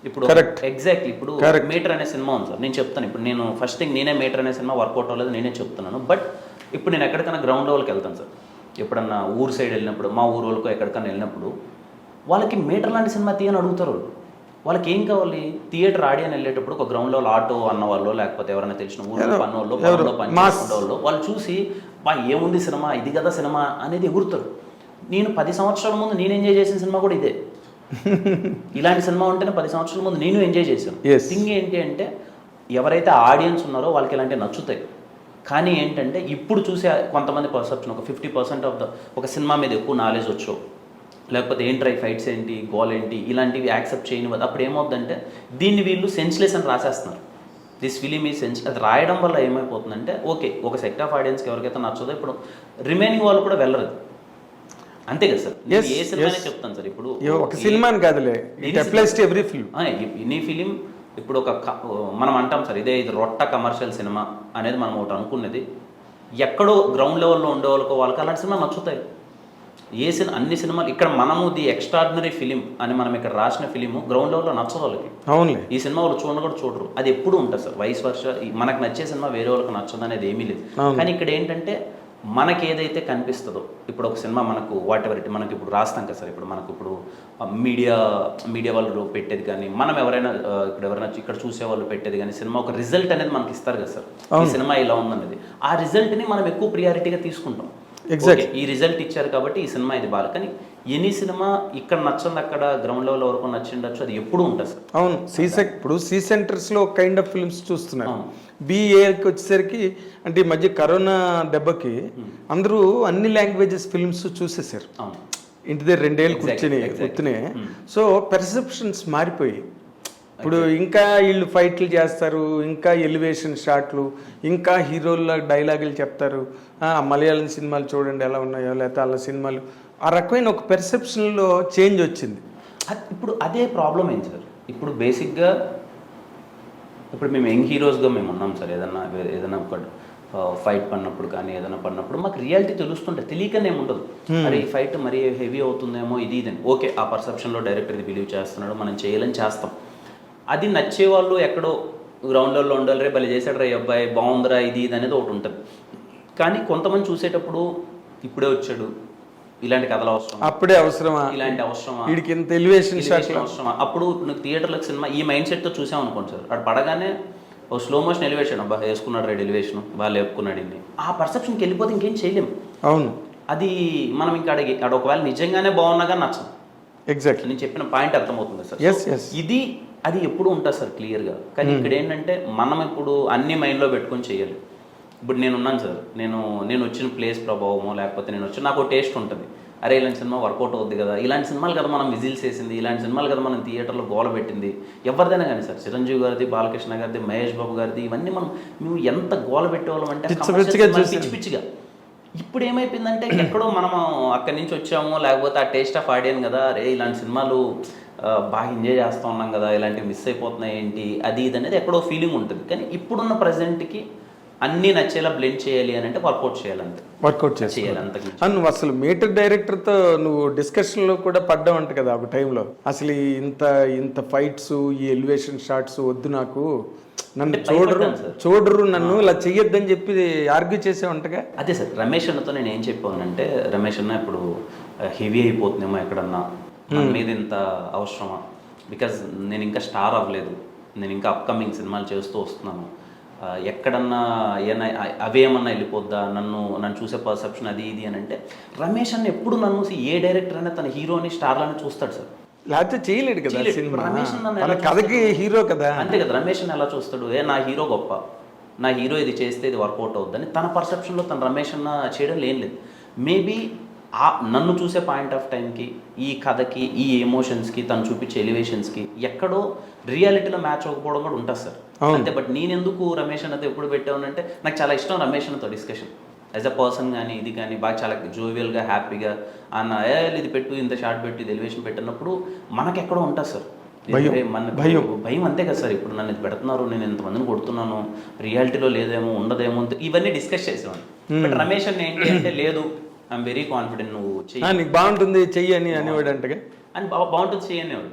ఇప్పుడు ఎగ్జాక్ట్లీ ఇప్పుడు మీటర్ అనే సినిమా ఉంది సార్, నేను చెప్తాను. ఇప్పుడు నేను ఫస్ట్ థింగ్ నేనే మీటర్ అనే సినిమా వర్కౌట్ అవ్వలేదు నేనే చెప్తున్నాను. బట్ ఇప్పుడు నేను ఎక్కడికైనా గ్రౌండ్ లెవెల్కి వెళ్తాను సార్, ఎప్పుడన్నా ఊరు సైడ్ వెళ్ళినప్పుడు, మా ఊరు వాళ్ళకో ఎక్కడికైనా వెళ్ళినప్పుడు వాళ్ళకి మీటర్ లాంటి సినిమా తీయని అడుగుతారు. వాళ్ళకి ఏం కావాలి, థియేటర్ ఆడియన్ వెళ్ళేటప్పుడు ఒక గ్రౌండ్ లెవెల్ ఆటో అన్న వాళ్ళు, లేకపోతే ఎవరైనా తెలిసిన ఊళ్ళో పన్నోళ్ళు పనిచేసుకునే వాళ్ళు చూసి బా ఏముంది సినిమా, ఇది కదా సినిమా అనేది ఎగురుతారు. నేను 10 సంవత్సరాల ముందు నేను ఎంజాయ్ చేసిన సినిమా కూడా ఇదే. ఇలాంటి సినిమా ఉంటేనే 10 సంవత్సరాల ముందు నేను ఎంజాయ్ చేశాను. థింగ్ ఏంటి అంటే ఎవరైతే ఆడియన్స్ ఉన్నారో వాళ్ళకి ఇలాంటివి నచ్చుతాయి. కానీ ఏంటంటే ఇప్పుడు చూసే కొంతమంది పర్సెప్షన్, ఒక 50% ఆఫ్ ద ఒక సినిమా మీద ఎక్కువ నాలెడ్జ్ వచ్చో, లేకపోతే ఏంట్రై ఫైట్స్ ఏంటి, గోల్ ఏంటి, ఇలాంటివి యాక్సెప్ట్ చేయని అప్పుడు ఏమవుతుందంటే దీన్ని వీళ్ళు సెన్స్లెస్ అని రాసేస్తున్నారు. దిస్ ఫిలిం ఈ సెన్స్. అది రాయడం వల్ల ఏమైపోతుందంటే ఓకే ఒక సెట్ ఆఫ్ ఆడియన్స్కి ఎవరికైతే నచ్చదో ఇప్పుడు రిమైనింగ్ వాళ్ళు కూడా వెళ్ళరు. అంతే కదా సార్, ఏ సినిమానే చెప్తాను సార్. ఇప్పుడు ఒక సినిమా కాదులే, ఎవ్రీ ఫిల్మ్. ఎనీ ఫిలిం ఇప్పుడు మనం అంటాం సార్ ఇది రొట్ట కమర్షియల్ సినిమా అనేది మనం ఒకటి అనుకున్నది. ఎక్కడో గ్రౌండ్ లెవెల్లో ఉండే వాళ్ళకి అలాంటి సినిమా నచ్చుతాయి. అన్ని సినిమాలు ఇక్కడ మనము ది ఎక్స్ట్రాడినరీ ఫిలిం అని మనం ఇక్కడ రాసిన ఫిలిం గ్రౌండ్ లెవెల్లో నచ్చదు వాళ్ళకి. అవును, ఈ సినిమా వాళ్ళు చూడను కూడా చూడరు. అది ఎప్పుడు ఉంటుంది సార్, వైస్ వర్ష. మనకు నచ్చే సినిమా వేరే వాళ్ళకి నచ్చదు అనేది ఏమీ లేదు. కానీ ఇక్కడ ఏంటంటే మనకి ఏదైతే కనిపిస్తుందో, ఇప్పుడు ఒక సినిమా మనకు వాట్ ఎవర్ మనకి ఇప్పుడు రాస్తాం కదా సార్, ఇప్పుడు మనకు ఇప్పుడు మీడియా వాళ్ళు పెట్టేది కానీ, మనం ఎవరైనా ఇక్కడ చూసే వాళ్ళు పెట్టేది కానీ, సినిమా ఒక రిజల్ట్ అనేది మనకి ఇస్తారు కదా సార్, ఈ సినిమా ఇలా ఉందనేది. ఆ రిజల్ట్ని మనం ఎక్కువ ప్రియారిటీగా తీసుకుంటాం. ఈ రిజల్ట్ ఇచ్చారు కాబట్టి ఈ సినిమా ఇది బాగా. కానీ ఎనీ సినిమా ఇక్కడ నచ్చంది అక్కడ గ్రౌండ్ లెవెల్ వరకు నచ్చిండొచ్చు, అది ఎప్పుడు ఉంటుంది సార్. అవును, ఇప్పుడు సి సెంటర్స్లో ఒక కైండ్ ఆఫ్ ఫిల్మ్స్ చూస్తున్నారు. బిఏకి వచ్చేసరికి అంటే ఈ మధ్య కరోనా దెబ్బకి అందరూ అన్ని లాంగ్వేజెస్ ఫిల్మ్స్ చూసేసారు. ఇంటి దగ్గర 2 ఏళ్ళు కూర్చునే. సో పెర్సెప్షన్స్ మారిపోయి ఇప్పుడు ఇంకా వీళ్ళు ఫైట్లు చేస్తారు, ఇంకా ఎలివేషన్ షాట్లు, ఇంకా హీరోల డైలాగులు చెప్తారు. మలయాళం సినిమాలు చూడండి ఎలా ఉన్నాయో, లేకపోతే వాళ్ళ సినిమాలు, ఆ రకమైన ఒక పెర్సెప్షన్లో చేంజ్ వచ్చింది. ఇప్పుడు అదే ప్రాబ్లం ఏంటి సార్. ఇప్పుడు బేసిక్గా ఇప్పుడు మేము యంగ్ హీరోస్గా మేము ఉన్నాం సార్. ఏదైనా ఒక ఫైట్ పడినప్పుడు కానీ ఏదైనా పడినప్పుడు మాకు రియాలిటీ తెలుస్తుంటే తెలియకనే ఉండదు. అరే ఈ ఫైట్ మరీ హెవీ అవుతుందేమో ఇది ఇదని. ఓకే ఆ పర్సెప్షన్లో డైరెక్టర్ ఇది బిలీవ్ చేస్తున్నాడు, మనం చేయాలని చేస్తాం. అది నచ్చేవాళ్ళు ఎక్కడో గ్రౌండ్లలో ఉండాలి, రే భలే చేశాడు రా అబ్బాయి బాగుందిరా ఇది ఇది అనేది ఒకటి ఉంటుంది. కానీ కొంతమంది చూసేటప్పుడు ఇప్పుడే వచ్చాడు, ఇలాంటి కథలు అవసరం, అప్పుడే అవసరమా, ఇలాంటి అవసరమా, వీడికి ఇంత ఎలివేషన్ అవసరమా. అప్పుడు నువ్వు థియేటర్లకు సినిమా ఈ మైండ్ సెట్తో చూసాం అనుకోండి సార్, అక్కడ పడగానే ఓ స్లో మోషన్ ఎలివేషన్, అబ్బా వేసుకున్నాడు రెడ్ ఎలివేషన్ బాగా లేపుకున్నాడు ఇన్ని, ఆ పర్సెప్షన్కి వెళ్ళిపోతే ఇంకేం చేయలేము. అవును, అది మనం ఇంకా అక్కడ ఒకవేళ నిజంగానే బాగున్నా కానీ నచ్చదు. ఎగ్జాక్ట్లీ నేను చెప్పిన పాయింట్ అర్థమవుతుంది సార్. ఇది అది ఎప్పుడు ఉంటుంది సార్ క్లియర్గా. కానీ ఇక్కడ ఏంటంటే మనం ఇప్పుడు అన్ని మైండ్లో పెట్టుకొని చేయాలి. ఇప్పుడు నేనున్నాను సార్, నేను వచ్చిన ప్లేస్ ప్రభావమో లేకపోతే నేను వచ్చి నాకు టేస్ట్ ఉంటుంది. అరే ఇలాంటి సినిమా వర్కౌట్ అవుద్ది కదా, ఇలాంటి సినిమాలు కదా మనం విజిల్స్ వేసింది, ఇలాంటి సినిమాలు కదా మనం థియేటర్లో గోల పెట్టింది. ఎవరిదైనా కానీ సార్, చిరంజీవి గారిది, బాలకృష్ణ గారిది, మహేష్ బాబు గారిది, ఇవన్నీ మేము ఎంత గోల పెట్టేవాళ్ళం అంటే పిచ్చి పిచ్చిగా. ఇప్పుడు ఏమైపోయిందంటే ఎక్కడో మనం అక్కడి నుంచి వచ్చాము, లేకపోతే ఆ టేస్ట్ ఆఫ్ ఆడియన్ కదా, అరే ఇలాంటి సినిమాలు బాగా ఎంజాయ్ చేస్తూ ఉన్నాం కదా, ఇలాంటివి మిస్ అయిపోతున్నాయి ఏంటి అది ఇది అనేది ఎక్కడో ఫీలింగ్ ఉంటుంది. కానీ ఇప్పుడున్న ప్రజెంట్కి అన్నీ నచ్చేలా బ్లెండ్ చేయాలి అని అంటే వర్కౌట్ చేయాలి అంతకు. నువ్వు అసలు మీటర్ డైరెక్టర్తో నువ్వు డిస్కషన్లో కూడా పడ్డావంట కదా ఒక టైంలో, అసలు ఇంత ఫైట్స్ ఈ ఎలివేషన్ షాట్స్ వద్దు, నాకు నన్ను చూడరు నన్ను ఇలా చెయ్యొద్దని చెప్పి ఆర్గ్యూ చేసేవంటగా. అదే సార్, రమేష్ అన్నతో నేను ఏం చెప్పానంటే, రమేష్ అన్న ఇప్పుడు హెవీ అయిపోతుందేమో ఎక్కడన్నా, మన మీద ఇంత అవసరమా, బికాజ్ నేను ఇంకా స్టార్ అవ్వలేదు, నేను ఇంకా అప్కమింగ్ సినిమాలు చేస్తూ వస్తున్నాను, ఎక్కడన్నా ఏమైనా అవేమన్నా వెళ్ళిపోద్దా, నన్ను చూసే పర్సెప్షన్ అది ఇది అని అంటే, రమేష్ అన్న ఎప్పుడు నన్ను ఏ డైరెక్టర్ అయినా తన హీరోని స్టార్లని చూస్తాడు సార్, లేకపోతే చేయలేడు కదా. రమేష్ కథకి హీరో కదా, అంతే కదా. రమేష్ అన్న ఎలా చూస్తాడు, నా హీరో గొప్ప, నా హీరో ఇది చేస్తే ఇది వర్కౌట్ అవుద్దని తన పర్సెప్షన్లో తన రమేష్ అన్న చేయడం లేదు. మేబీ నన్ను చూసే పాయింట్ ఆఫ్ టైంకి, ఈ కథకి, ఈ ఎమోషన్స్కి, తను చూపించే ఎలివేషన్స్కి ఎక్కడో రియాలిటీలో మ్యాచ్ అవ్వకపోవడం కూడా ఉంటుంది సార్, అంతే. బట్ నేను ఎందుకు రమేష్ అన్నతో ఎప్పుడు పెట్టానంటే, నాకు చాలా ఇష్టం రమేష్ అన్నతో డిస్కషన్. యాజ్ అ పర్సన్ కానీ ఇది కానీ బాగా చాలా జోవియల్గా హ్యాపీగా అన్న ఇది పెట్టు ఇంత షార్ట్ పెట్టు ఇది ఎలివేషన్ పెట్టినప్పుడు మనకెక్కడో ఉంటుంది సార్ భయం అంతే కదా సార్. ఇప్పుడు నన్ను ఇది పెడుతున్నారు, నేను ఎంతమందిని కొడుతున్నాను, రియాలిటీలో లేదేమో ఉండదేమో ఇవన్నీ డిస్కస్ చేసేవాడిని. బట్ రమేష్ అన్న ఏంటి అంటే లేదు, ఐఎమ్ వెరీ కాన్ఫిడెంట్, నువ్వు చెయ్యి బాగుంటుంది చెయ్యి అని అనేవాడు అంటే అని బాగుంటుంది చెయ్యనేవాడు.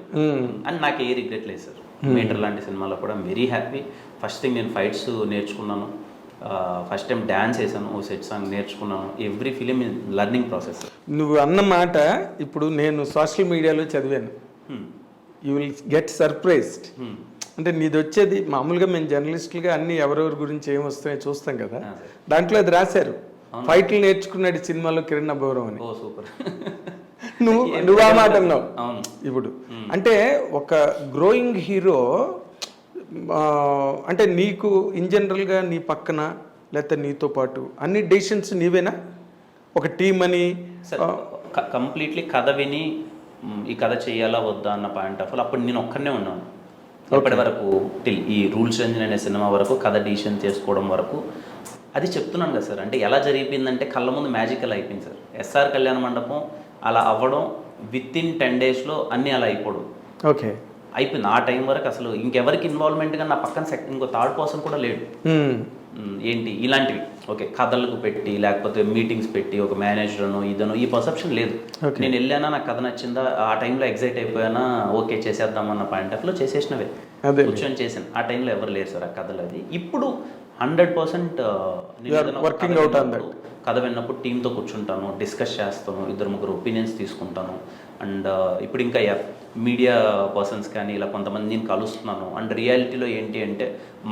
అని నాకు ఏ రిగ్రెట్ లేదు సార్. మీటర్ లాంటి సినిమాలో కూడా వెరీ హ్యాపీ. ఫస్ట్ థింగ్ నేను ఫైట్స్ నేర్చుకున్నాను, ఫస్ట్ టైం డ్యాన్స్ వేసాను, ఓ సెట్ సాంగ్ నేర్చుకున్నాను. Every film learning process. నువ్వు అన్న మాట ఇప్పుడు నేను సోషల్ మీడియాలో చదివాను, యూ విల్ గెట్ సర్ప్రైజ్డ్. అంటే నీది వచ్చేది మామూలుగా మేము జర్నలిస్టులుగా అన్ని ఎవరెవరి గురించి ఏం వస్తాయో చూస్తాం కదా, దాంట్లో అది రాశారు ఫైట్లు నేర్చుకున్నాడు సినిమాలో కిరణ్ అబ్బవరం అని. ఓ సూపర్. నువ్వు ఆ మాట అన్నావు. ఇప్పుడు అంటే ఒక గ్రోయింగ్ హీరో అంటే నీకు ఇన్ జనరల్గా నీ పక్కన లేకపోతే నీతో పాటు అన్ని డెసిషన్స్ నీవేనా, ఒక టీమ్ అని? కంప్లీట్లీ కథ విని ఈ కథ చేయాలా వద్దా అన్న పాయింట్ ఆఫ్ అప్పుడు నేను ఒక్కనే ఉన్నాను. ఇప్పటి వరకు టిల్ ఈ రూల్స్ రేంజ్ అనే సినిమా వరకు కథ డిసిషన్ చేసుకోవడం వరకు అది చెప్తున్నాను కదా సార్. అంటే ఎలా జరిగిపోయిందంటే కళ్ళ ముందు మ్యాజికల్ అయిపోయింది సార్. ఎస్ఆర్ కళ్యాణ మండపం అలా అవ్వడం విత్ ఇన్ 10 daysలో అన్నీ అలా అయిపోవడం. ఓకే అయిపోయింది. ఆ టైం వరకు అసలు ఇంకెవరికి ఇన్వాల్వ్మెంట్గా నా పక్కన ఇంకో థర్డ్ పర్సన్ కూడా లేడు. ఏంటి ఇలాంటివి ఓకే కథలకు పెట్టి లేకపోతే మీటింగ్స్ పెట్టి ఒక మేనేజర్ను ఇదనో ఈ పర్సెప్షన్ లేదు. నేను వెళ్ళానా, నాకు కథ నచ్చిందా, ఆ టైంలో ఎగ్జైట్ అయిపోయానా, ఓకే చేసేద్దామన్న పాయింట్ ఆఫ్లో చేసేసినవే కూర్చొని చేసాను. ఆ టైంలో ఎవరు లేరు సార్ ఆ కథలు. అది ఇప్పుడు 100% వర్కింగ్ అవుట్ అన్నది. కథ విన్నప్పుడు టీంతో కూర్చుంటాను, డిస్కస్ చేస్తాను, 2-3 ఒపీనియన్స్ తీసుకుంటాను. అండ్ ఇప్పుడు ఇంకా మీడియా పర్సన్స్ కానీ ఇలా కొంతమంది నేను కలుస్తున్నాను. అండ్ రియాలిటీలో ఏంటి అంటే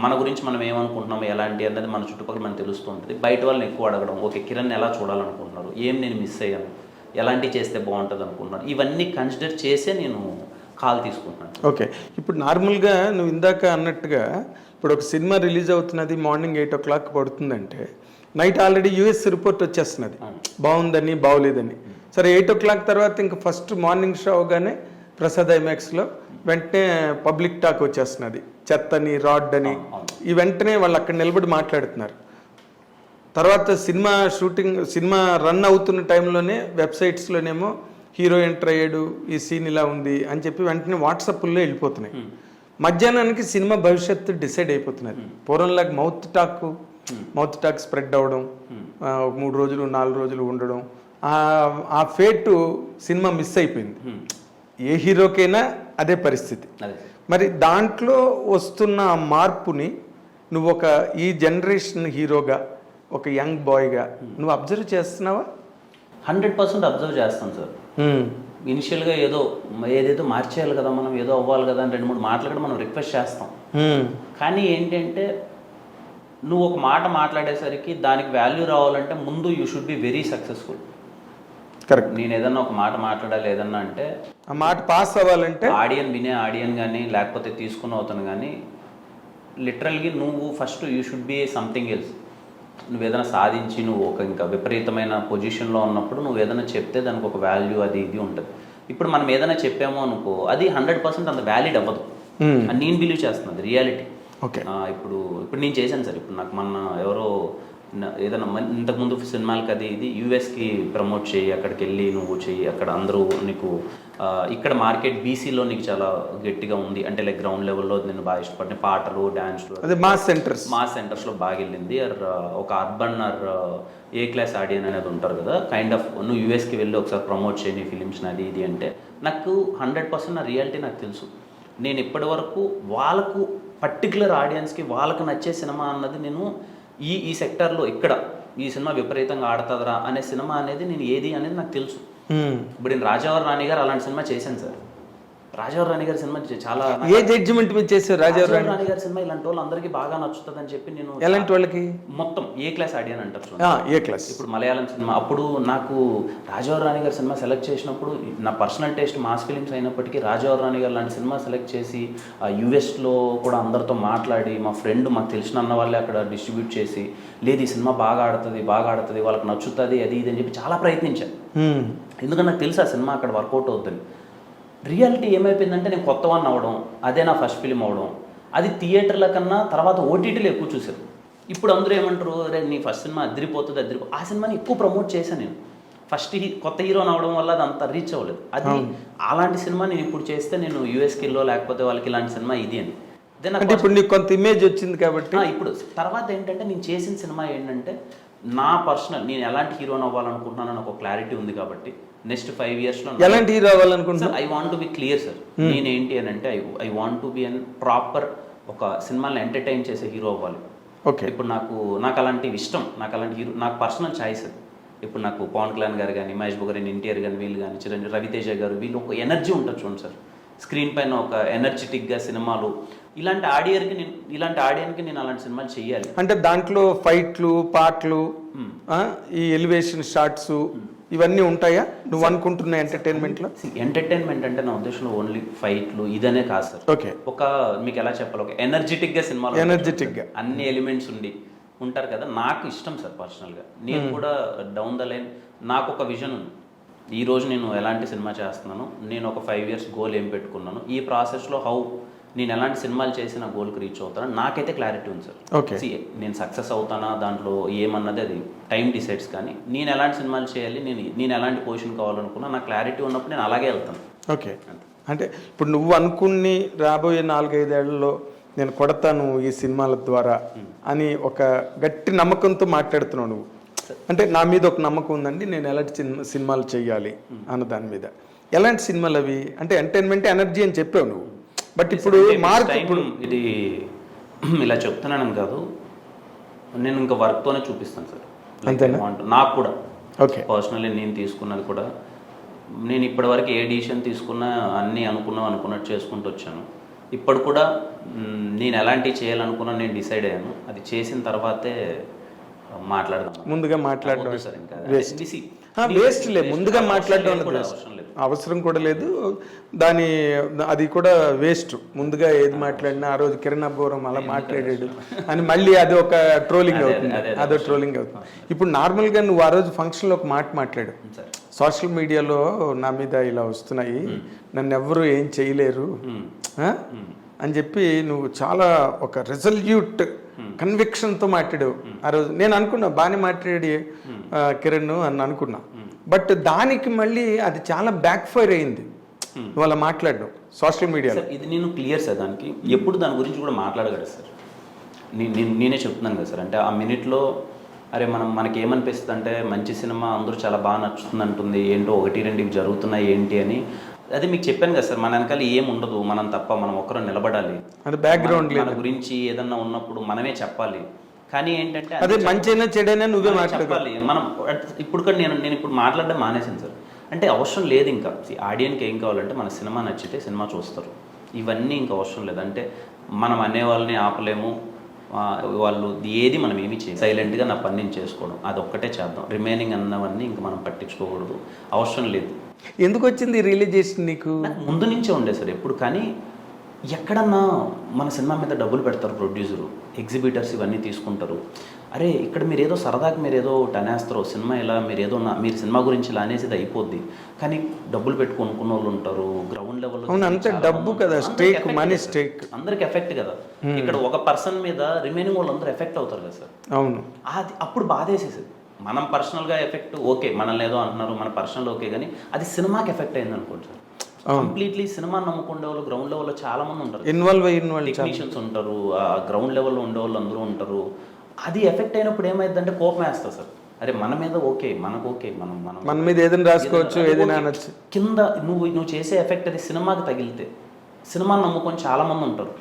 మన గురించి మనం ఏమనుకుంటున్నాము ఎలాంటి అనేది మన చుట్టుపక్కల మనకు తెలుస్తూ ఉంటుంది. బయట వాళ్ళని ఎక్కువ అడగడం, ఓకే కిరణ్ ఎలా చూడాలనుకుంటున్నారు, ఏం నేను మిస్ అయ్యాను, ఎలాంటి చేస్తే బాగుంటుంది అనుకుంటున్నాను, ఇవన్నీ కన్సిడర్ చేసే నేను కాల్ తీసుకుంటున్నాను. ఓకే ఇప్పుడు నార్మల్గా నువ్వు ఇందాక అన్నట్టుగా ఇప్పుడు ఒక సినిమా రిలీజ్ అవుతున్నది మార్నింగ్ 8 o'clock పడుతుందంటే నైట్ ఆల్రెడీ యూఎస్ రిపోర్ట్ వచ్చేస్తున్నది బాగుందని బాగోలేదని. సరే 8 o'clock తర్వాత ఇంకా ఫస్ట్ మార్నింగ్ షో అవగానే ప్రసాద్ ఐమాక్స్లో వెంటనే పబ్లిక్ టాక్ వచ్చేస్తున్నది, చెత్తని రాడ్ అని. ఈ వెంటనే వాళ్ళు అక్కడ నిలబడి మాట్లాడుతున్నారు. తర్వాత సినిమా రన్ అవుతున్న టైంలోనే వెబ్సైట్స్లోనేమో హీరో ఎంటర్ అయ్యాడు, ఈ సీన్ ఇలా ఉంది అని చెప్పి వెంటనే వాట్సాప్లో వెళ్ళిపోతున్నాయి. మధ్యాహ్నానికి సినిమా భవిష్యత్తు డిసైడ్ అయిపోతున్నది. పూర్వంలాగా మౌత్ టాక్ స్ప్రెడ్ అవ్వడం, 3 రోజులు 4 రోజులు ఉండడం, ఆ ఫేట్ సినిమా మిస్ అయిపోయింది. ఏ హీరోకైనా అదే పరిస్థితి. మరి దాంట్లో వస్తున్న ఆ మార్పుని నువ్వు ఈ జనరేషన్ హీరోగా, ఒక యంగ్ బాయ్గా నువ్వు అబ్జర్వ్ చేస్తున్నావా? 100% అబ్జర్వ్ చేస్తాను సార్. ఇనిషియల్గా ఏదేదో మార్చేయాలి కదా, మనం ఏదో అవ్వాలి కదా అని 2-3 మాటలు కూడా మనం రిక్వెస్ట్ చేస్తాం. కానీ ఏంటంటే నువ్వు ఒక మాట మాట్లాడేసరికి దానికి వాల్యూ రావాలంటే ముందు you should be very successful. Correct. నేను ఏదన్నా ఒక మాట మాట్లాడాలి ఏదన్నా అంటే ఆ మాట పాస్ అవ్వాలంటే ఆడియన్ కానీ లేకపోతే తీసుకున్న అవుతాను కానీ లిటరల్గా నువ్వు first you should be something else. నువ్వు ఏదైనా సాధించి నువ్వు ఇంకా విపరీతమైన పొజిషన్లో ఉన్నప్పుడు నువ్వు ఏదైనా చెప్తే దానికి ఒక వాల్యూ అది ఇది ఉంటుంది. ఇప్పుడు మనం ఏదైనా చెప్పామో అనుకో అది 100% అంత వ్యాలిడ్ అవ్వదు అని నేను బిలీవ్ చేస్తున్నాను. రియాలిటీ. ఓకే ఇప్పుడు నేను చేశాను సార్. ఇప్పుడు నాకు మొన్న ఎవరో ఏదైనా ఇంతకుముందు సినిమాలకి అది ఇది యూఎస్కి ప్రమోట్ చేయి, అక్కడికి వెళ్ళి నువ్వు చెయ్యి, అక్కడ అందరూ నీకు ఇక్కడ మార్కెట్ బీసీలో నీకు చాలా గట్టిగా ఉంది అంటే లైక్ గ్రౌండ్ లెవెల్లో నేను బాగా ఇష్టపడిన పాటలు డాన్స్లు మాస్ సెంటర్స్లో బాగా వెళ్ళింది. ఒక అర్బన్ ఏ క్లాస్ ఆడియన్ అనేది ఉంటారు కదా, కైండ్ ఆఫ్ నువ్వు యూఎస్కి వెళ్ళి ఒకసారి ప్రమోట్ చేయని ఫిలిమ్స్ని అది ఇది అంటే నాకు 100% నా రియాలిటీ నాకు తెలుసు. నేను ఇప్పటి వరకు వాళ్ళకు పర్టికులర్ ఆడియన్స్కి వాళ్ళకు నచ్చే సినిమా అన్నది నేను ఈ సెక్టర్లో ఇక్కడ ఈ సినిమా విపరీతంగా ఆడుతుందిరా అనే సినిమా అనేది నేను ఏది అనేది నాకు తెలుసు. ఇప్పుడు నేను రాజావారి రాణి గారు అలాంటి సినిమా చేశాను సార్. రాజావారి రాణి గారి సినిమా చాలా ఏ జడ్జిమెంట్ మీద చేశారు? రాజావారి రాణి గారి సినిమా ఇలాంటి వాళ్ళు అందరికీ బాగా నచ్చుతుంది అని చెప్పి నేను ఎలాంటి వాళ్ళకి మొత్తం ఏ క్లాస్ ఆడియన్ అంటారు. ఏ క్లాస్. ఇప్పుడు మలయాళం సినిమా అప్పుడు నాకు రాజావారి రాణి గారి సినిమా సెలెక్ట్ చేసినప్పుడు నా పర్సనల్ టేస్ట్ మాస్ ఫిలిమ్స్ అయినప్పటికీ రాజావారి రాణి గారు లాంటి సినిమా సెలెక్ట్ చేసి యూఎస్లో కూడా అందరితో మాట్లాడి మా ఫ్రెండ్ మాకు తెలిసిన అన్న వాళ్ళే అక్కడ డిస్ట్రిబ్యూట్ చేసి లేదు ఈ సినిమా బాగా ఆడుతుంది వాళ్ళకి నచ్చుతుంది అది ఇది అని చెప్పి చాలా ప్రయత్నించాను. ఎందుకంటే నాకు తెలుసు ఆ సినిమా అక్కడ వర్కౌట్ అవుతుంది. రియాలిటీ ఏమైపోయిందంటే నేను కొత్తవాన్ని అవ్వడం, అదే నా ఫస్ట్ ఫిలిం అవ్వడం, అది థియేటర్ల కన్నా తర్వాత ఓటీటీలో ఎక్కువ చూశారు. ఇప్పుడు అందరూ ఏమంటారు, రే నీ ఫస్ట్ సినిమా అదిరిపోతుంది ఆ సినిమాని ఎక్కువ ప్రమోట్ చేశాను నేను. ఫస్ట్ కొత్త హీరోని అవడం వల్ల అది అంత రీచ్ అవ్వలేదు. అది అలాంటి సినిమా నేను ఇప్పుడు చేస్తే నేను యూఎస్కిలో లేకపోతే వాళ్ళకి ఇలాంటి సినిమా ఇది అని అంటే ఇప్పుడు నీకు కొంత ఇమేజ్ వచ్చింది కాబట్టి ఇప్పుడు తర్వాత ఏంటంటే నేను చేసిన సినిమా ఏంటంటే నా పర్సనల్ నేను ఎలాంటి హీరోని అవ్వాలనుకుంటున్నాను నాకు ఒక క్లారిటీ ఉంది కాబట్టి నెక్స్ట్ 5 yearsలో ఎలాంటి హీరో అవ్వాలనుకుంటున్నా I want to be clear sir. నేనేంటి అని అంటే I want to be an proper ఒక సినిమాని ఎంటర్టైన్ చేసే హీరో అవ్వాలి. ఓకే. ఇప్పుడు నాకు అలాంటివి ఇష్టం, నాకు అలాంటి హీరో నాకు పర్సనల్ చాయిస్ అది. ఇప్పుడు నాకు పవన్ కళ్యాణ్ గారు కానీ, మహేష్ బాబు గారు, ఎన్టీఆర్ కానీ, వీళ్ళు కానీ, చిరంజీవి, రవితేజ గారు, వీళ్ళు ఒక ఎనర్జీ ఉంటుంది చూడండి సార్, స్క్రీన్ పైన ఒక ఎనర్జెటిక్గా సినిమాలు. ఇలాంటి ఆడియన్కి నేను అలాంటి సినిమాలు చేయాలి. అంటే దాంట్లో ఫైట్లు, పాటలు, ఈ ఎలివేషన్ షాట్స్ ఇవన్నీ ఉంటాయా నువ్వు అనుకుంటున్న ఎంటర్టైన్మెంట్లో? ఎంటర్టైన్మెంట్ అంటే నా ఉద్దేశంలో ఓన్లీ ఫైట్లు ఇదనే కాదు సార్. ఓకే. ఒక మీకు ఎలా చెప్పాలి, ఒక ఎనర్జెటిక్గా సినిమాలు, ఎనర్జెటిక్గా అన్ని ఎలిమెంట్స్ ఉంటారు కదా. నాకు ఇష్టం సార్ పర్సనల్గా. నేను కూడా డౌన్ ద లైన్ నాకు ఒక విజన్ ఉంది. ఈరోజు నేను ఎలాంటి సినిమా చేస్తున్నాను, నేను ఒక 5 years గోల్ ఏం పెట్టుకున్నాను, ఈ ప్రాసెస్లో నేను ఎలాంటి సినిమాలు చేసి నా గోల్కి రీచ్ అవుతాను నాకైతే క్లారిటీ ఉంది సార్. ఓకే. నేను సక్సెస్ అవుతానా దాంట్లో ఏమన్నది అది టైం డిసైడ్స్, కానీ నేను ఎలాంటి సినిమాలు చేయాలి, నేను ఎలాంటి పొజిషన్ కావాలనుకున్నా నాకు క్లారిటీ ఉన్నప్పుడు నేను అలాగే వెళ్తాను. ఓకే. అంటే ఇప్పుడు నువ్వు అనుకుని రాబోయే 4-5 ఏళ్లలో నేను కొడతాను ఈ సినిమాల ద్వారా అని ఒక గట్టి నమ్మకంతో మాట్లాడుతున్నావు నువ్వు. అంటే నా మీద ఒక నమ్మకం ఉందండి, నేను ఎలాంటి సినిమాలు చేయాలి అన్న దాని మీద. ఎలాంటి సినిమాలు అవి? అంటే ఎంటర్టైన్మెంట్, ఎనర్జీ అని చెప్పావు నువ్వు. బట్ ఇప్పుడు ఇప్పుడు ఇది ఇలా చెప్తున్నానని కాదు, నేను ఇంకా వర్క్తోనే చూపిస్తాను సార్. అంతేనా? నాకు కూడా ఓకే. పర్సనల్లీ నేను తీసుకున్నది కూడా, నేను ఇప్పటివరకు ఏ డిసిషన్ తీసుకున్నా అన్నీ అనుకున్నట్టు చేసుకుంటూ వచ్చాను. ఇప్పుడు కూడా నేను ఎలాంటివి చేయాలనుకున్నా నేను డిసైడ్ అయ్యాను. అది చేసిన తర్వాతే మాట్లాడదాం. ముందుగా మాట్లాడడం సార్ వేస్ట్ లేదు. ముందుగా మాట్లాడడం అవసరం కూడా లేదు. అది కూడా వేస్ట్. ముందుగా ఏది మాట్లాడినా ఆ రోజు కిరణ్ అబ్బోరం అలా మాట్లాడాడు అని మళ్ళీ అది ఒక ట్రోలింగ్ అవుతుంది. అదో ట్రోలింగ్ అవుతుంది. ఇప్పుడు నార్మల్గా నువ్వు ఆ రోజు ఫంక్షన్లో ఒక మాట మాట్లాడు, సోషల్ మీడియాలో నా మీద ఇలా వస్తున్నాయి, నన్ను ఎవ్వరూ ఏం చేయలేరు అని చెప్పి నువ్వు చాలా ఒక రిజల్యూట్ కన్విక్షన్తో మాట్లాడావు ఆ రోజు. నేను అనుకున్నా బాగానే మాట్లాడి కిరణ్ అని అనుకున్నా. బట్ దానికి మళ్ళీ అది చాలా బ్యాక్ ఫైర్ అయింది నువ్వు అలా మాట్లాడడం సోషల్ మీడియాలో. ఇది నేను క్లియర్ సార్, దానికి ఎప్పుడు దాని గురించి కూడా మాట్లాడగలరు సార్. నేనే చెప్తున్నాను కదా సార్. అంటే ఆ మినిట్లో అరే మనకి ఏమనిపిస్తుంది అంటే మంచి సినిమా అందరూ చాలా బాగా నచ్చుతుంది అంటుంది, ఏంటో 1-2 ఇవి జరుగుతున్నాయి ఏంటి అని. అది మీకు చెప్పాను కదా సార్, మన వెనకాల ఏం ఉండదు, మనం తప్ప మనం ఒక్కరు నిలబడాలి. అది బ్యాక్గ్రౌండ్ మన గురించి ఏదన్నా ఉన్నప్పుడు మనమే చెప్పాలి. కానీ ఏంటంటే అదే మంచైనా చెడైనా నువ్వే మాట్లాడాలి. మనం ఇప్పుడు కూడా నేను ఇప్పుడు మాట్లాడడం మానేసాను సార్. అంటే అవసరం లేదు ఇంకా. ఆడియన్కి ఏం కావాలంటే మన సినిమా నచ్చితే సినిమా చూస్తారు, ఇవన్నీ ఇంకా అవసరం లేదు. అంటే మనం అనే వాళ్ళని ఆపలేము, వాళ్ళు ఏది మనం ఏమి చేయాలి, సైలెంట్గా నా పని నేను చేసుకోవడం అదొక్కటే చేద్దాం. రిమైనింగ్ అన్నవన్నీ ఇంకా మనం పట్టించుకోకూడదు, అవసరం లేదు. ఎందుకు వచ్చింది రియలైజేషన్ నీకు? ముందు నుంచే ఉండే సార్ ఎప్పుడు. కానీ ఎక్కడన్నా మన సినిమా మీద డబ్బులు పెడతారు ప్రొడ్యూసరు, ఎగ్జిబిటర్స్ ఇవన్నీ తీసుకుంటారు. అరే ఇక్కడ మీరు ఏదో సరదాకి మీరు ఏదో అనేస్తారు, సినిమా ఇలా మీరు సినిమా గురించి ఇలా అనేసి అయిపోద్ది. కానీ డబ్బులు పెట్టుకున్న వాళ్ళు ఉంటారు గ్రౌండ్ లెవెల్లో. అంతే డబ్బు కదా, స్టేక్, మనీ స్టేక్, అందరికి ఎఫెక్ట్ కదా. ఇక్కడ ఒక పర్సన్ మీద రిమైనింగ్ వాళ్ళు అందరూ ఎఫెక్ట్ అవుతారు కదా సార్. అవును. అది అప్పుడు బాధేసేది. మనం పర్సనల్గా ఎఫెక్ట్ ఓకే, మనల్ని ఏదో అంటున్నారు, మన పర్సనల్ ఓకే, కానీ అది సినిమాకి ఎఫెక్ట్ అయింది అనుకోండి సార్. కంప్లీట్లీ సినిమా నమ్ముకునే వాళ్ళు గ్రౌండ్ లెవెల్లో చాలా మంది ఉంటారు, టెక్నీషియన్స్ ఉంటారు, గ్రౌండ్ లెవెల్లో ఉండేవాళ్ళు అందరూ ఉంటారు. అది ఎఫెక్ట్ అయినప్పుడు ఏమైందంటే కోపం వేస్తా సార్. అరే మన మీద ఓకే, మనకు ఓకే, మన మీద ఏదైనా రాసుకోవచ్చు, ఏదైనా అనొచ్చు. కింద నువ్వు చేసే ఎఫెక్ట్ అది సినిమాకి తగిలితే, సినిమా నమ్ముకొని చాలా మంది ఉంటారు,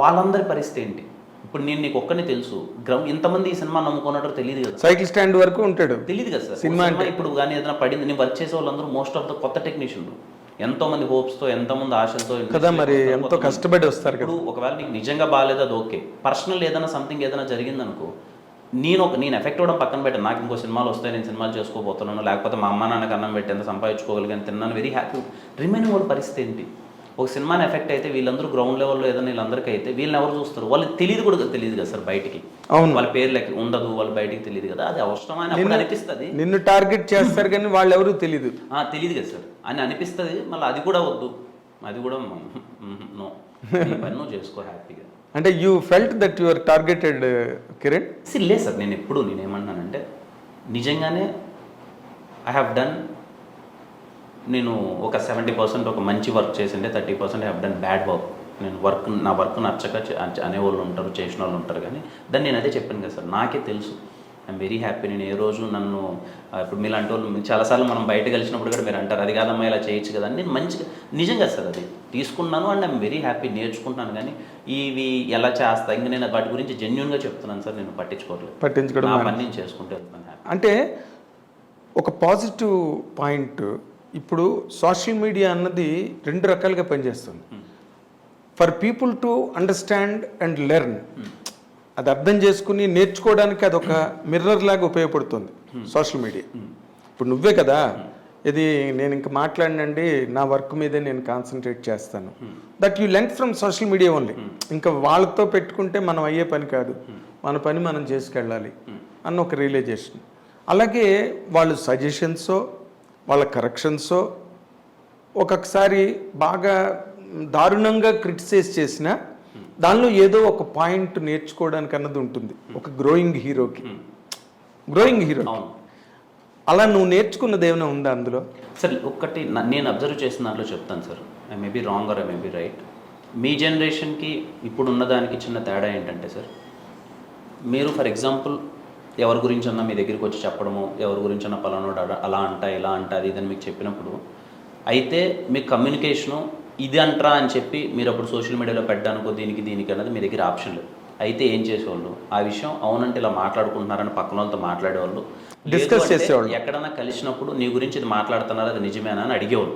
వాళ్ళందరి పరిస్థితి ఏంటి? ఇప్పుడు నేను నీకు ఒక్కనే తెలుసు, ఇంతమంది ఈ సినిమా నమ్ముకున్నట్టు తెలియదు కదా. సైకిల్ స్టాండ్ వరకు ఉంటాడు, తెలియదు కదా సార్ సినిమా. ఇప్పుడు కానీ ఏదైనా పడింది, నేను వర్క్ చేసే వాళ్ళందరూ మోస్ట్ ఆఫ్ ద కొత్త టెక్నీషియన్లు, ఎంతో మంది హోప్స్తో, ఎంతోమంది ఆశలతో కదా, మరి ఎంతో కష్టపడి వస్తారు కదా. ఒకవేళ నీకు నిజంగా బాగాలేదు అది ఓకే, పర్సనల్ ఏదైనా సంథింగ్ ఏదైనా జరిగిందనుకో, నేను ఎఫెక్ట్ అవ్వడం పక్కన పెట్టాను. నాకు ఇంకో సినిమాలు వస్తాయి, నేను సినిమాలు చేసుకోబోతున్నాను, లేకపోతే మా అమ్మ నాన్నకి అన్నం పెట్టి ఎంత సంపాదించుకోగలిగాను, తిన్నాను, వెరీ హ్యాపీ. రిమైనింగ్ వాళ్ళ పరిస్థితి ఏంటి? ఒక సినిమాని ఎఫెక్ట్ అయితే వీళ్ళందరూ గ్రౌండ్ లెవెల్లో ఏదైనా వీళ్ళందరికీ అయితే వీళ్ళని ఎవరు చూస్తారు? వాళ్ళకి తెలియదు కదా సార్ బయటికి. అవును, వాళ్ళ పేరు లెక్క ఉండదు, వాళ్ళ బయటికి తెలియదు కదా. అది అవసరమని అనిపిస్తుంది. నిన్ను టార్గెట్ చేస్తారు కానీ వాళ్ళు ఎవరు తెలియదు కదా సార్ అని అనిపిస్తుంది. మళ్ళీ అది కూడా వద్దు, అది కూడా నో, నీ పని నువ్వు చేసుకో హ్యాపీగా. అంటే you felt that your targeted Kiran? లేదు సార్, నేనేమంటున్నానంటే నిజంగానే ఐ హ్యావ్ డన్, నేను ఒక 70% ఒక మంచి వర్క్ చేసిండే, 30% I have done bad work. నేను నా వర్క్ నచ్చక అనేవాళ్ళు ఉంటారు, చేసిన వాళ్ళు ఉంటారు, కానీ దాన్ని నేను అదే చెప్పాను కదా సార్, నాకే తెలుసు. I'm very happy. నేను ఏ రోజు నన్ను ఇప్పుడు మీలాంటి వాళ్ళు చాలాసార్లు మనం బయట కలిసినప్పుడు కూడా మీరు అంటారు అది కాదమ్మా ఇలా చేయొచ్చు కదా అని. నేను మంచిగా నిజంగా సార్ అది తీసుకున్నాను అండ్ ఐఎమ్ వెరీ హ్యాపీ, నేర్చుకుంటాను. కానీ ఇవి ఎలా చేస్తా ఇంకా నేను వాటి గురించి జెన్యున్గా చెప్తున్నాను సార్, నేను పట్టించుకోవడం నా పని నేను చేసుకుంటూ వెళ్తున్నాను హ్యాపీ. అంటే ఒక పాజిటివ్ పాయింట్, ఇప్పుడు సోషల్ మీడియా అన్నది 2 రకాలుగా పనిచేస్తుంది. For people to understand and learn, అది అర్థం చేసుకుని నేర్చుకోవడానికి అది ఒక మిర్రర్ లాగా ఉపయోగపడుతుంది సోషల్ మీడియా. ఇప్పుడు నువ్వే కదా ఇది నేను ఇంకా మాట్లాడినండి నా వర్క్ మీదే నేను కాన్సన్ట్రేట్ చేస్తాను, that you learn from social media only. ఇంకా వాళ్ళతో పెట్టుకుంటే మనం అయ్యే పని కాదు, మన పని మనం చేసుకెళ్ళాలి అన్న ఒక రియలైజేషన్. అలాగే వాళ్ళు సజెషన్సో వాళ్ళ కరెక్షన్సో ఒక్కొక్కసారి బాగా దారుణంగా క్రిటిసైజ్ చేసినా దానిలో ఏదో ఒక పాయింట్ నేర్చుకోవడానికి అన్నది ఉంటుంది ఒక గ్రోయింగ్ హీరోకి. అలా నువ్వు నేర్చుకున్నది ఏమైనా ఉందా అందులో? సార్ ఒకటి నేను అబ్జర్వ్ చేసిన దాంట్లో చెప్తాను sir, I may be wrong or I may be right. మీ జనరేషన్కి ఇప్పుడు ఉన్నదానికి చిన్న తేడా ఏంటంటే సార్, మీరు ఫర్ ఎగ్జాంపుల్ ఎవరి గురించి అన్నా మీ దగ్గరికి వచ్చి చెప్పడము, ఎవరి గురించి అన్నా పలానోడు అలా అంటా ఇలా అంటా అది ఇదని మీకు చెప్పినప్పుడు అయితే మీ కమ్యూనికేషను ఇది అంటరా అని చెప్పి మీరు అప్పుడు సోషల్ మీడియాలో పెట్టడానికో దీనికి అన్నది మీ దగ్గర ఆప్షన్ లేదు. అయితే ఏం చేసేవాళ్ళు ఆ విషయం అవునంటే ఇలా మాట్లాడుకుంటున్నారని పక్కన వాళ్ళతో మాట్లాడేవాళ్ళు, డిస్కస్ చేసేవాళ్ళు. ఎక్కడన్నా కలిసినప్పుడు నీ గురించి ఇది మాట్లాడుతున్నారు అది నిజమేనా అని అడిగేవాళ్ళు.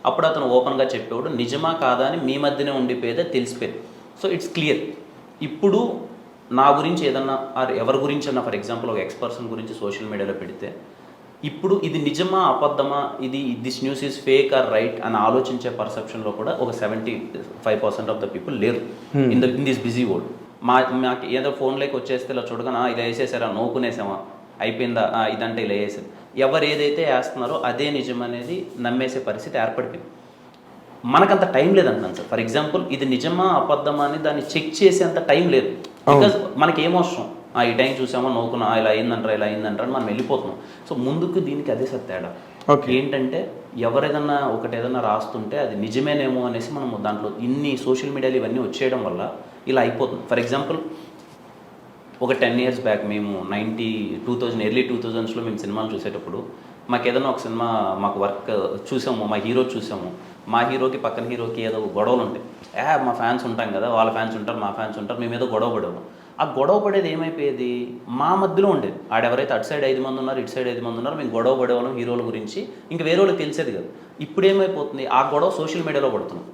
అప్పుడు అతను ఓపెన్గా చెప్పేవాడు, నిజమా కాదా అని మీ మధ్యనే ఉండిపోయేదే తెలిసిపోయేది. So it's clear. ఇప్పుడు నా గురించి ఏదన్నా ఎవరి గురించి అన్నా ఫర్ ఎగ్జాంపుల్ ఒక ఎక్స్పర్సన్ గురించి సోషల్ మీడియాలో పెడితే ఇప్పుడు ఇది నిజమా అబద్ధమా, this news is fake are right అని ఆలోచించే పర్సెప్షన్లో కూడా ఒక 75% ఆఫ్ ద పీపుల్ లేరు ఇన్ దిస్ బిజీ వరల్డ్. మాకు ఏదో ఫోన్లోకి వచ్చేస్తే ఇలా చూడగా ఇలా వేసేసారా, నోకునేసామా, అయిపోయిందా, ఇదంటే ఇలా వేసేది. ఎవరు ఏదైతే వేస్తున్నారో అదే నిజం అనేది నమ్మేసే పరిస్థితి ఏర్పడిపోయింది. మనకంత టైం లేదంటున్నాను సార్. ఫర్ ఎగ్జాంపుల్ ఇది నిజమా అబద్ధమా అని దాన్ని చెక్ చేసేంత టైం లేదు. బికాజ్ మనకి ఏమవసరం, ఈ టైం చూసామో నవ్వుకున్నా ఇలా అయిందంటారా మనం వెళ్ళిపోతున్నాం. సో ముందుకు దీనికి అదే సార్ తేడా. ఏంటంటే ఎవరేదన్నా ఏదన్నా రాస్తుంటే అది నిజమేనేమో అనేసి మనం దాంట్లో ఇన్ని సోషల్ మీడియాలు ఇవన్నీ వచ్చేయడం వల్ల ఇలా అయిపోతుంది. ఫర్ ఎగ్జాంపుల్ ఒక 10 years బ్యాక్ మేము 2000 ఎర్లీ 2000s మేము సినిమాలు చూసేటప్పుడు మాకు ఏదైనా ఒక సినిమా మాకు వర్క్ చూసాము, మా హీరో చూసాము, మా హీరోకి పక్కన హీరోకి ఏదో గొడవలు ఉంటాయి. మా ఫ్యాన్స్ ఉంటాం కదా, వాళ్ళ ఫ్యాన్స్ ఉంటారు, మా ఫ్యాన్స్ ఉంటారు, మేము ఏదో గొడవ పడేవాళ్ళం. ఆ గొడవ పడేది ఏమైపోయేది, మా మధ్యలో ఉండేది. ఆడెవరైతే అటు సైడ్ 5 మంది ఉన్నారు, ఇటు సైడ్ 5 మంది ఉన్నారు, మేము గొడవ పడేవాళ్ళం హీరోల గురించి. ఇంకా వేరే వాళ్ళకి తెలిసేది కదా. ఇప్పుడు ఏమైపోతుంది, ఆ గొడవ సోషల్ మీడియాలో పడుతున్నాం.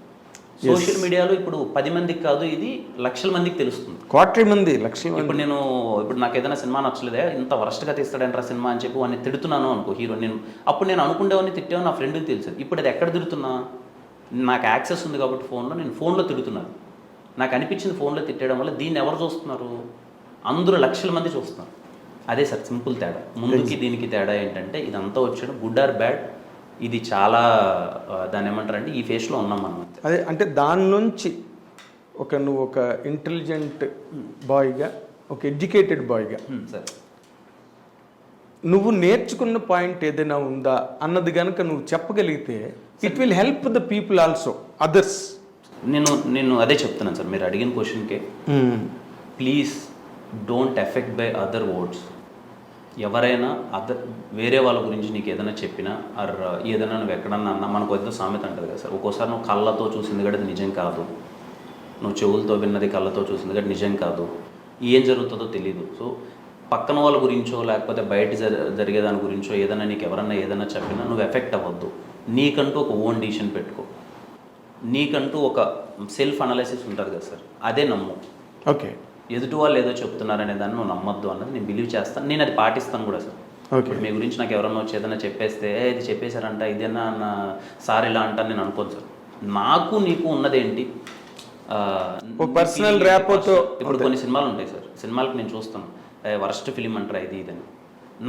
సోషల్ మీడియాలో ఇప్పుడు 10 మందికి కాదు, ఇది లక్షల మందికి తెలుస్తుంది, కోట్ల మంది, లక్షల మంది. ఇప్పుడు నాకు ఏదైనా సినిమా నచ్చలేదే, ఇంత వరస్ట్గా తీస్తాడంటారా సినిమా అని చెప్పి వాడిని తిడుతున్నాను అనుకో హీరో. అప్పుడు నేను అనుకుండేవాడిని తిట్టేవాడిని, నా ఫ్రెండ్కి తెలిసేది. ఇప్పుడు అది ఎక్కడ తిడుతున్నా, నాకు యాక్సెస్ ఉంది కాబట్టి ఫోన్లో, నేను ఫోన్లో తిడుతున్నాను. నాకు అనిపించింది ఫోన్లో తిట్టడం వల్ల. దీన్ని ఎవరు చూస్తున్నారు, అందరూ లక్షల మంది చూస్తున్నారు. అదే సార్ సింపుల్ తేడా. ముందుకి దీనికి తేడా ఏంటంటే ఇదంతా వచ్చాడు గుడ్ ఆర్ బ్యాడ్, ఇది చాలా దాన్ని ఏమంటారంటే ఈ ఫేస్లో ఉన్నాం మనం. అదే అంటే దాని నుంచి నువ్వు ఒక ఇంటెలిజెంట్ బాయ్గా, ఒక ఎడ్యుకేటెడ్ బాయ్గా సార్ నువ్వు నేర్చుకున్న పాయింట్ ఏదైనా ఉందా అన్నది కనుక నువ్వు చెప్పగలిగితే it will help the people also, others. నేను అదే చెప్తున్నాను సార్, మీరు అడిగిన క్వశ్చన్కే please don't effect by other words. ఎవరైనా వేరే వాళ్ళ గురించి నీకు ఏదైనా చెప్పినా ఆర్ ఏదైనా నువ్వు ఎక్కడన్నా అన్నా, మనకు ఏదో సామెత ఉంటుంది కదా సార్, ఒక్కోసారి నువ్వు కళ్ళతో చూసింది కూడా నిజం కాదు, నువ్వు చెవులతో విన్నది కళ్ళతో చూసింది కూడా నిజం కాదు, ఏం జరుగుతుందో తెలీదు. సో పక్కన వాళ్ళ గురించో లేకపోతే బయట జరిగేదాని గురించో ఏదైనా నీకు ఎవరన్నా ఏదైనా చెప్పినా నువ్వు ఎఫెక్ట్ అవ్వద్దు. నీకంటూ ఒక ఓన్ డిసిషన్ పెట్టుకో, నీకంటూ ఒక సెల్ఫ్ అనాలిసిస్ ఉంటుంది కదా సార్, అదే నమ్ము. ఓకే, ఎదుటి వాళ్ళు ఏదో చెప్తున్నారనే దాన్ని నువ్వు నమ్మొద్దు అన్నది నేను బిలీవ్ చేస్తాను. నేను అది పాటిస్తాను కూడా సార్. ఓకే, మీ గురించి నాకు ఎవరన్నా వచ్చి ఏదైనా చెప్పేస్తే ఇది చెప్పేశారంట, ఇదేనా అన్న సార్ ఇలా అంటాను నేను అనుకోను సార్. నాకు నీకు ఉన్నదేంటి, పర్సనల్ ర్యాపోతో. ఇప్పుడు కొన్ని సినిమాలు ఉంటాయి సార్, సినిమాలకు నేను చూస్తాను వరస్ట్ ఫిలిం అంటారా ఇది ఇదని,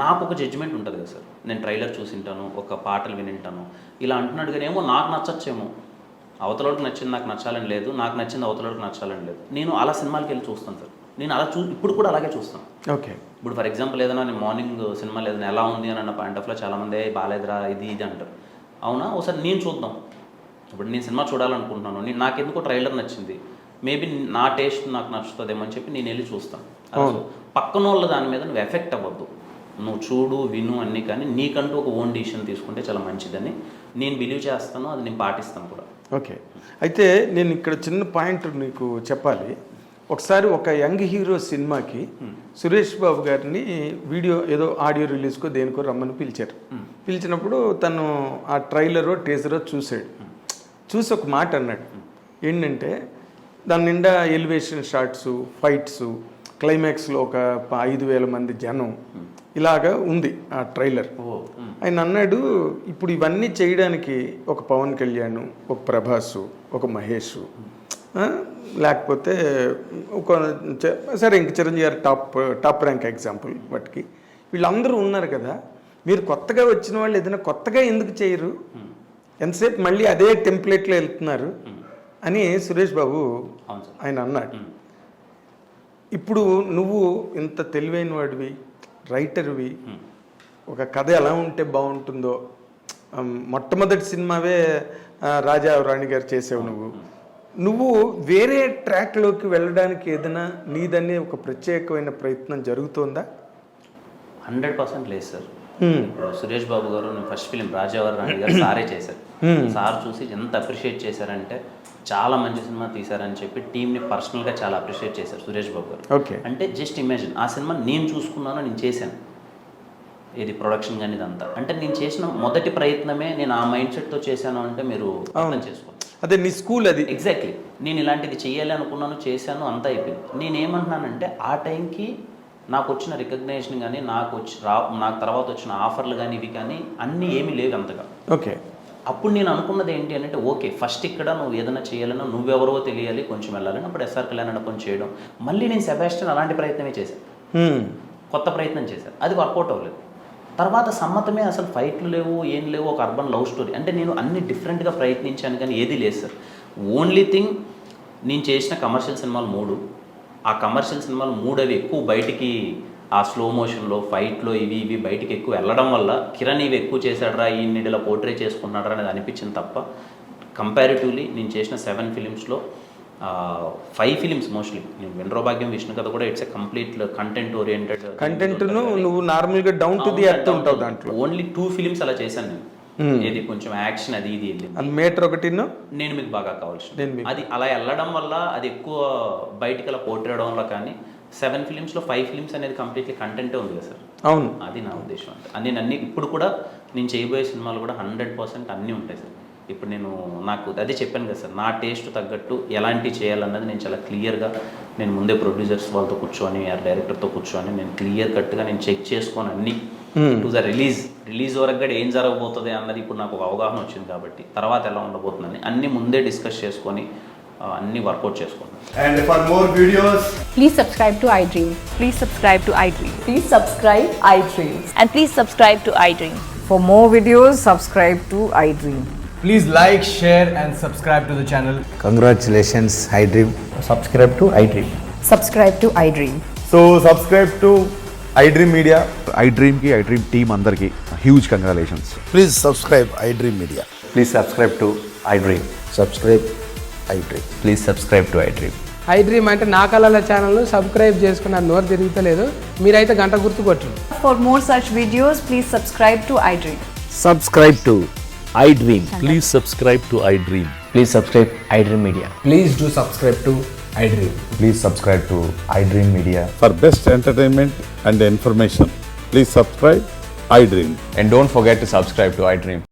నాకు ఒక జడ్జిమెంట్ ఉంటుంది కదా సార్. నేను ట్రైలర్ చూసింటాను, ఒక పాటలు వినింటాను, ఇలా అంటున్నాడు కానీ ఏమో నాకు నచ్చచ్చేమో, అవతలోడికి నచ్చింది నాకు నచ్చాలని లేదు, నాకు నచ్చింది అవతలోడికి నచ్చాలని లేదు. నేను అలా సినిమాలకి వెళ్ళి చూస్తాను సార్. నేను అలా ఇప్పుడు కూడా అలాగే చూస్తాను. ఓకే. ఇప్పుడు ఫర్ ఎగ్జాంపుల్ ఏదైనా నేను మార్నింగ్ సినిమాలు ఏదైనా ఎలా ఉంది అని అన్న పాయింట్ ఆఫ్లో చాలామంది బాగాలేదురా ఇది అంటారు. అవునా, ఒకసారి నేను చూద్దాం. ఇప్పుడు నేను సినిమా చూడాలనుకుంటున్నాను, నాకు ఎందుకో ట్రైలర్ నచ్చింది, మేబీ నా టేస్ట్ నాకు నచ్చుతుందేమో అని చెప్పి నేను వెళ్ళి చూస్తాను. పక్కన వాళ్ళ దాని మీద నువ్వు ఎఫెక్ట్ అవ్వద్దు, నువ్వు చూడు విను అన్నీ, కానీ నీకంటూ ఒక ఓన్ డిసిషన్ తీసుకుంటే చాలా మంచిదని నేను బిలీవ్ చేస్తాను, అది నేను పాటిస్తాను కూడా. ఓకే. అయితే నేను ఇక్కడ చిన్న పాయింట్ నీకు చెప్పాలి. ఒకసారి ఒక యంగ్ హీరో సినిమాకి సురేష్ బాబు గారిని వీడియో ఏదో ఆడియో రిలీజ్కో దేనికో రమ్మని పిలిచారు. పిలిచినప్పుడు తను ఆ ట్రైలరో టీజరో చూసాడు. చూసి ఒక మాట అన్నాడు, ఏంటంటే దాని నిండా ఎలివేషన్ షాట్స్, ఫైట్స్, క్లైమాక్స్లో ఒక 5,000 మంది జనం, ఇలాగా ఉంది ఆ ట్రైలర్. ఆయన అన్నాడు, ఇప్పుడు ఇవన్నీ చేయడానికి ఒక పవన్ కళ్యాణ్, ఒక ప్రభాస్, ఒక మహేష్, లేకపోతే ఒక సరే ఇంక చిరంజీవి గారు టాప్ ర్యాంక్ ఎగ్జాంపుల్ వాటికి, వీళ్ళందరూ ఉన్నారు కదా, మీరు కొత్తగా వచ్చిన వాళ్ళు ఏదైనా కొత్తగా ఎందుకు చేయరు, ఎంతసేపు మళ్ళీ అదే టెంప్లెట్లో వెళ్తున్నారు అని సురేష్ బాబు ఆయన అన్నాడు. ఇప్పుడు నువ్వు ఇంత తెలివైన వాడివి, రైటర్వి, ఒక కథ ఎలా ఉంటే బాగుంటుందో, మొట్టమొదటి సినిమావే రాజా రాణి గారు చేసావు, నువ్వు వేరే ట్రాక్లోకి వెళ్ళడానికి ఏదైనా నీదనే ఒక ప్రత్యేకమైన ప్రయత్నం జరుగుతుందా? 100% లేదు సార్. సురేష్ బాబు గారు నేను ఫస్ట్ ఫిలిం రాజావారి రాణి గారు సారే చేశారు. సార్ చూసి ఎంత అప్రిషియేట్ చేశారంటే, చాలా మంచి సినిమా తీశారని చెప్పి టీంని పర్సనల్గా చాలా అప్రిషియేట్ చేశారు సురేష్ బాబు గారు. ఓకే. అంటే జస్ట్ ఇమాజిన్, ఆ సినిమా నేను చూసుకున్నాను, నేను చేశాను, ఇది ప్రొడక్షన్ కానీ ఇదంతా. అంటే నేను చేసిన మొదటి ప్రయత్నమే నేను ఆ మైండ్ సెట్తో చేశాను అంటే మీరు అర్థం చేసుకోవాలి. అదే నీ స్కూల్ అది. ఎగ్జాక్ట్లీ. నేను ఇలాంటిది చేయాలి అనుకున్నాను, చేశాను, అంతా అయిపోయింది. నేనేమంటున్నానంటే, ఆ టైంకి నాకు వచ్చిన రికగ్నైజేషన్ కానీ, నాకు తర్వాత వచ్చిన ఆఫర్లు కానీ, ఇవి కానీ అన్నీ ఏమీ లేవు అంతగా. ఓకే. అప్పుడు నేను అనుకున్నది ఏంటి అంటే, ఓకే ఫస్ట్ ఇక్కడ నువ్వు ఏదైనా చేయాలన్నా నువ్వెవరో తెలియాలి, కొంచెం వెళ్ళాలని. అప్పుడు ఎస్ఆర్ కళ్యాణ్ కొంచెం చేయడం, మళ్ళీ నేను సెబాస్టియన్ అలాంటి ప్రయత్నమే చేశాను, కొత్త ప్రయత్నం చేశాను, అది వర్కౌట్ అవ్వలేదు. తర్వాత సమ్మతమే, అసలు ఫైట్లు లేవు, ఏం లేవు, ఒక అర్బన్ లవ్ స్టోరీ. అంటే నేను అన్ని డిఫరెంట్గా ప్రయత్నించాను కానీ ఏది లేదు సార్. ఓన్లీ థింగ్, నేను చేసిన కమర్షియల్ సినిమాలు 3, ఆ కమర్షియల్ సినిమాలు 3 అవి ఎక్కువ బయటికి ఆ స్లో మోషన్లో, ఫైట్లో ఇవి బయటికి ఎక్కువ వెళ్ళడం వల్ల కిరణ్ ఇవి ఎక్కువ చేశాడరా, ఈ ఇలా పోర్ట్రే చేసుకున్నాడరా అనేది అనిపించింది తప్ప, కంపారిటివ్లీ నేను చేసిన 7 ఫిలిమ్స్లో 5 ఫిలిమ్స్ మోస్ట్లీ, నేను వెండ్రోభాగ్యం, విష్ణు కథ కూడా it's a complete content oriented. కంటెంట్ను నువ్వు నార్మల్గా డౌన్ టు ది ఎర్త్ ఉంటావు దాంట్లో. ఓన్లీ 2 ఫిలిమ్స్ అలా చేశాను నేను. ఏది కొంచెం యాక్షన్ అది ఇది వెళ్ళింది. మీటర్ ఒకటి నేను మీకు బాగా కావాల్సింది అది అలా వెళ్ళడం వల్ల, అది ఎక్కువ బయటికి అలా పోర్ట్రేయడం వల్ల. కానీ 7 ఫిలిమ్స్లో 5 ఫిలిమ్స్ అనేది కంప్లీట్లీ కంటెంటే ఉంది కదా సార్. అవును, అది నా ఉద్దేశం. అంటే నేను అన్ని ఇప్పుడు కూడా నేను చేయబోయే సినిమాలు కూడా 100% అన్నీ ఉంటాయి సార్. ఇప్పుడు నాకు అదే చెప్పాను కదా సార్, నా టేస్ట్ తగ్గట్టు ఎలాంటివి చేయాలన్నది నేను చాలా క్లియర్గా, నేను ముందే ప్రొడ్యూసర్స్ వాళ్ళతో కూర్చొని, డైరెక్టర్తో కూర్చొని నేను క్లియర్ కట్గా నేను చెక్ చేసుకొని అన్నీ టు ద రిలీజ్ వరకు కూడా ఏం జరగబోతుంది అన్నది ఇప్పుడు నాకు ఒక అవగాహన వచ్చింది కాబట్టి, తర్వాత ఎలా ఉండబోతుందని అన్నీ ముందే డిస్కస్ చేసుకొని అన్నీ వర్కౌట్ చేసుకుంటాం. And for more videos, please subscribe to iDream. Please subscribe to iDream. Please subscribe iDream. And please subscribe to iDream. For more videos, subscribe to iDream. please like, share and subscribe to the channel. Congratulations, iDream. Subscribe to iDream. Subscribe to iDream. So subscribe to iDream Media. iDream ki iDream team andarki huge congratulations. Please subscribe iDream Media. Please subscribe to iDream. Subscribe iDream. Please subscribe to iDream. iDream అంటే నా కళల channel subscribe చేసుకున్న నోరు తిరుగుతలేదు, మీరైతే గంట గుర్తు కొట్టండి. For more such videos, please subscribe to iDream. Subscribe to iDream. Please subscribe to iDream. Please subscribe iDream Media. Please do subscribe to iDream. Please subscribe to iDream Media. For best entertainment and information, please subscribe iDream. And don't forget to subscribe to iDream.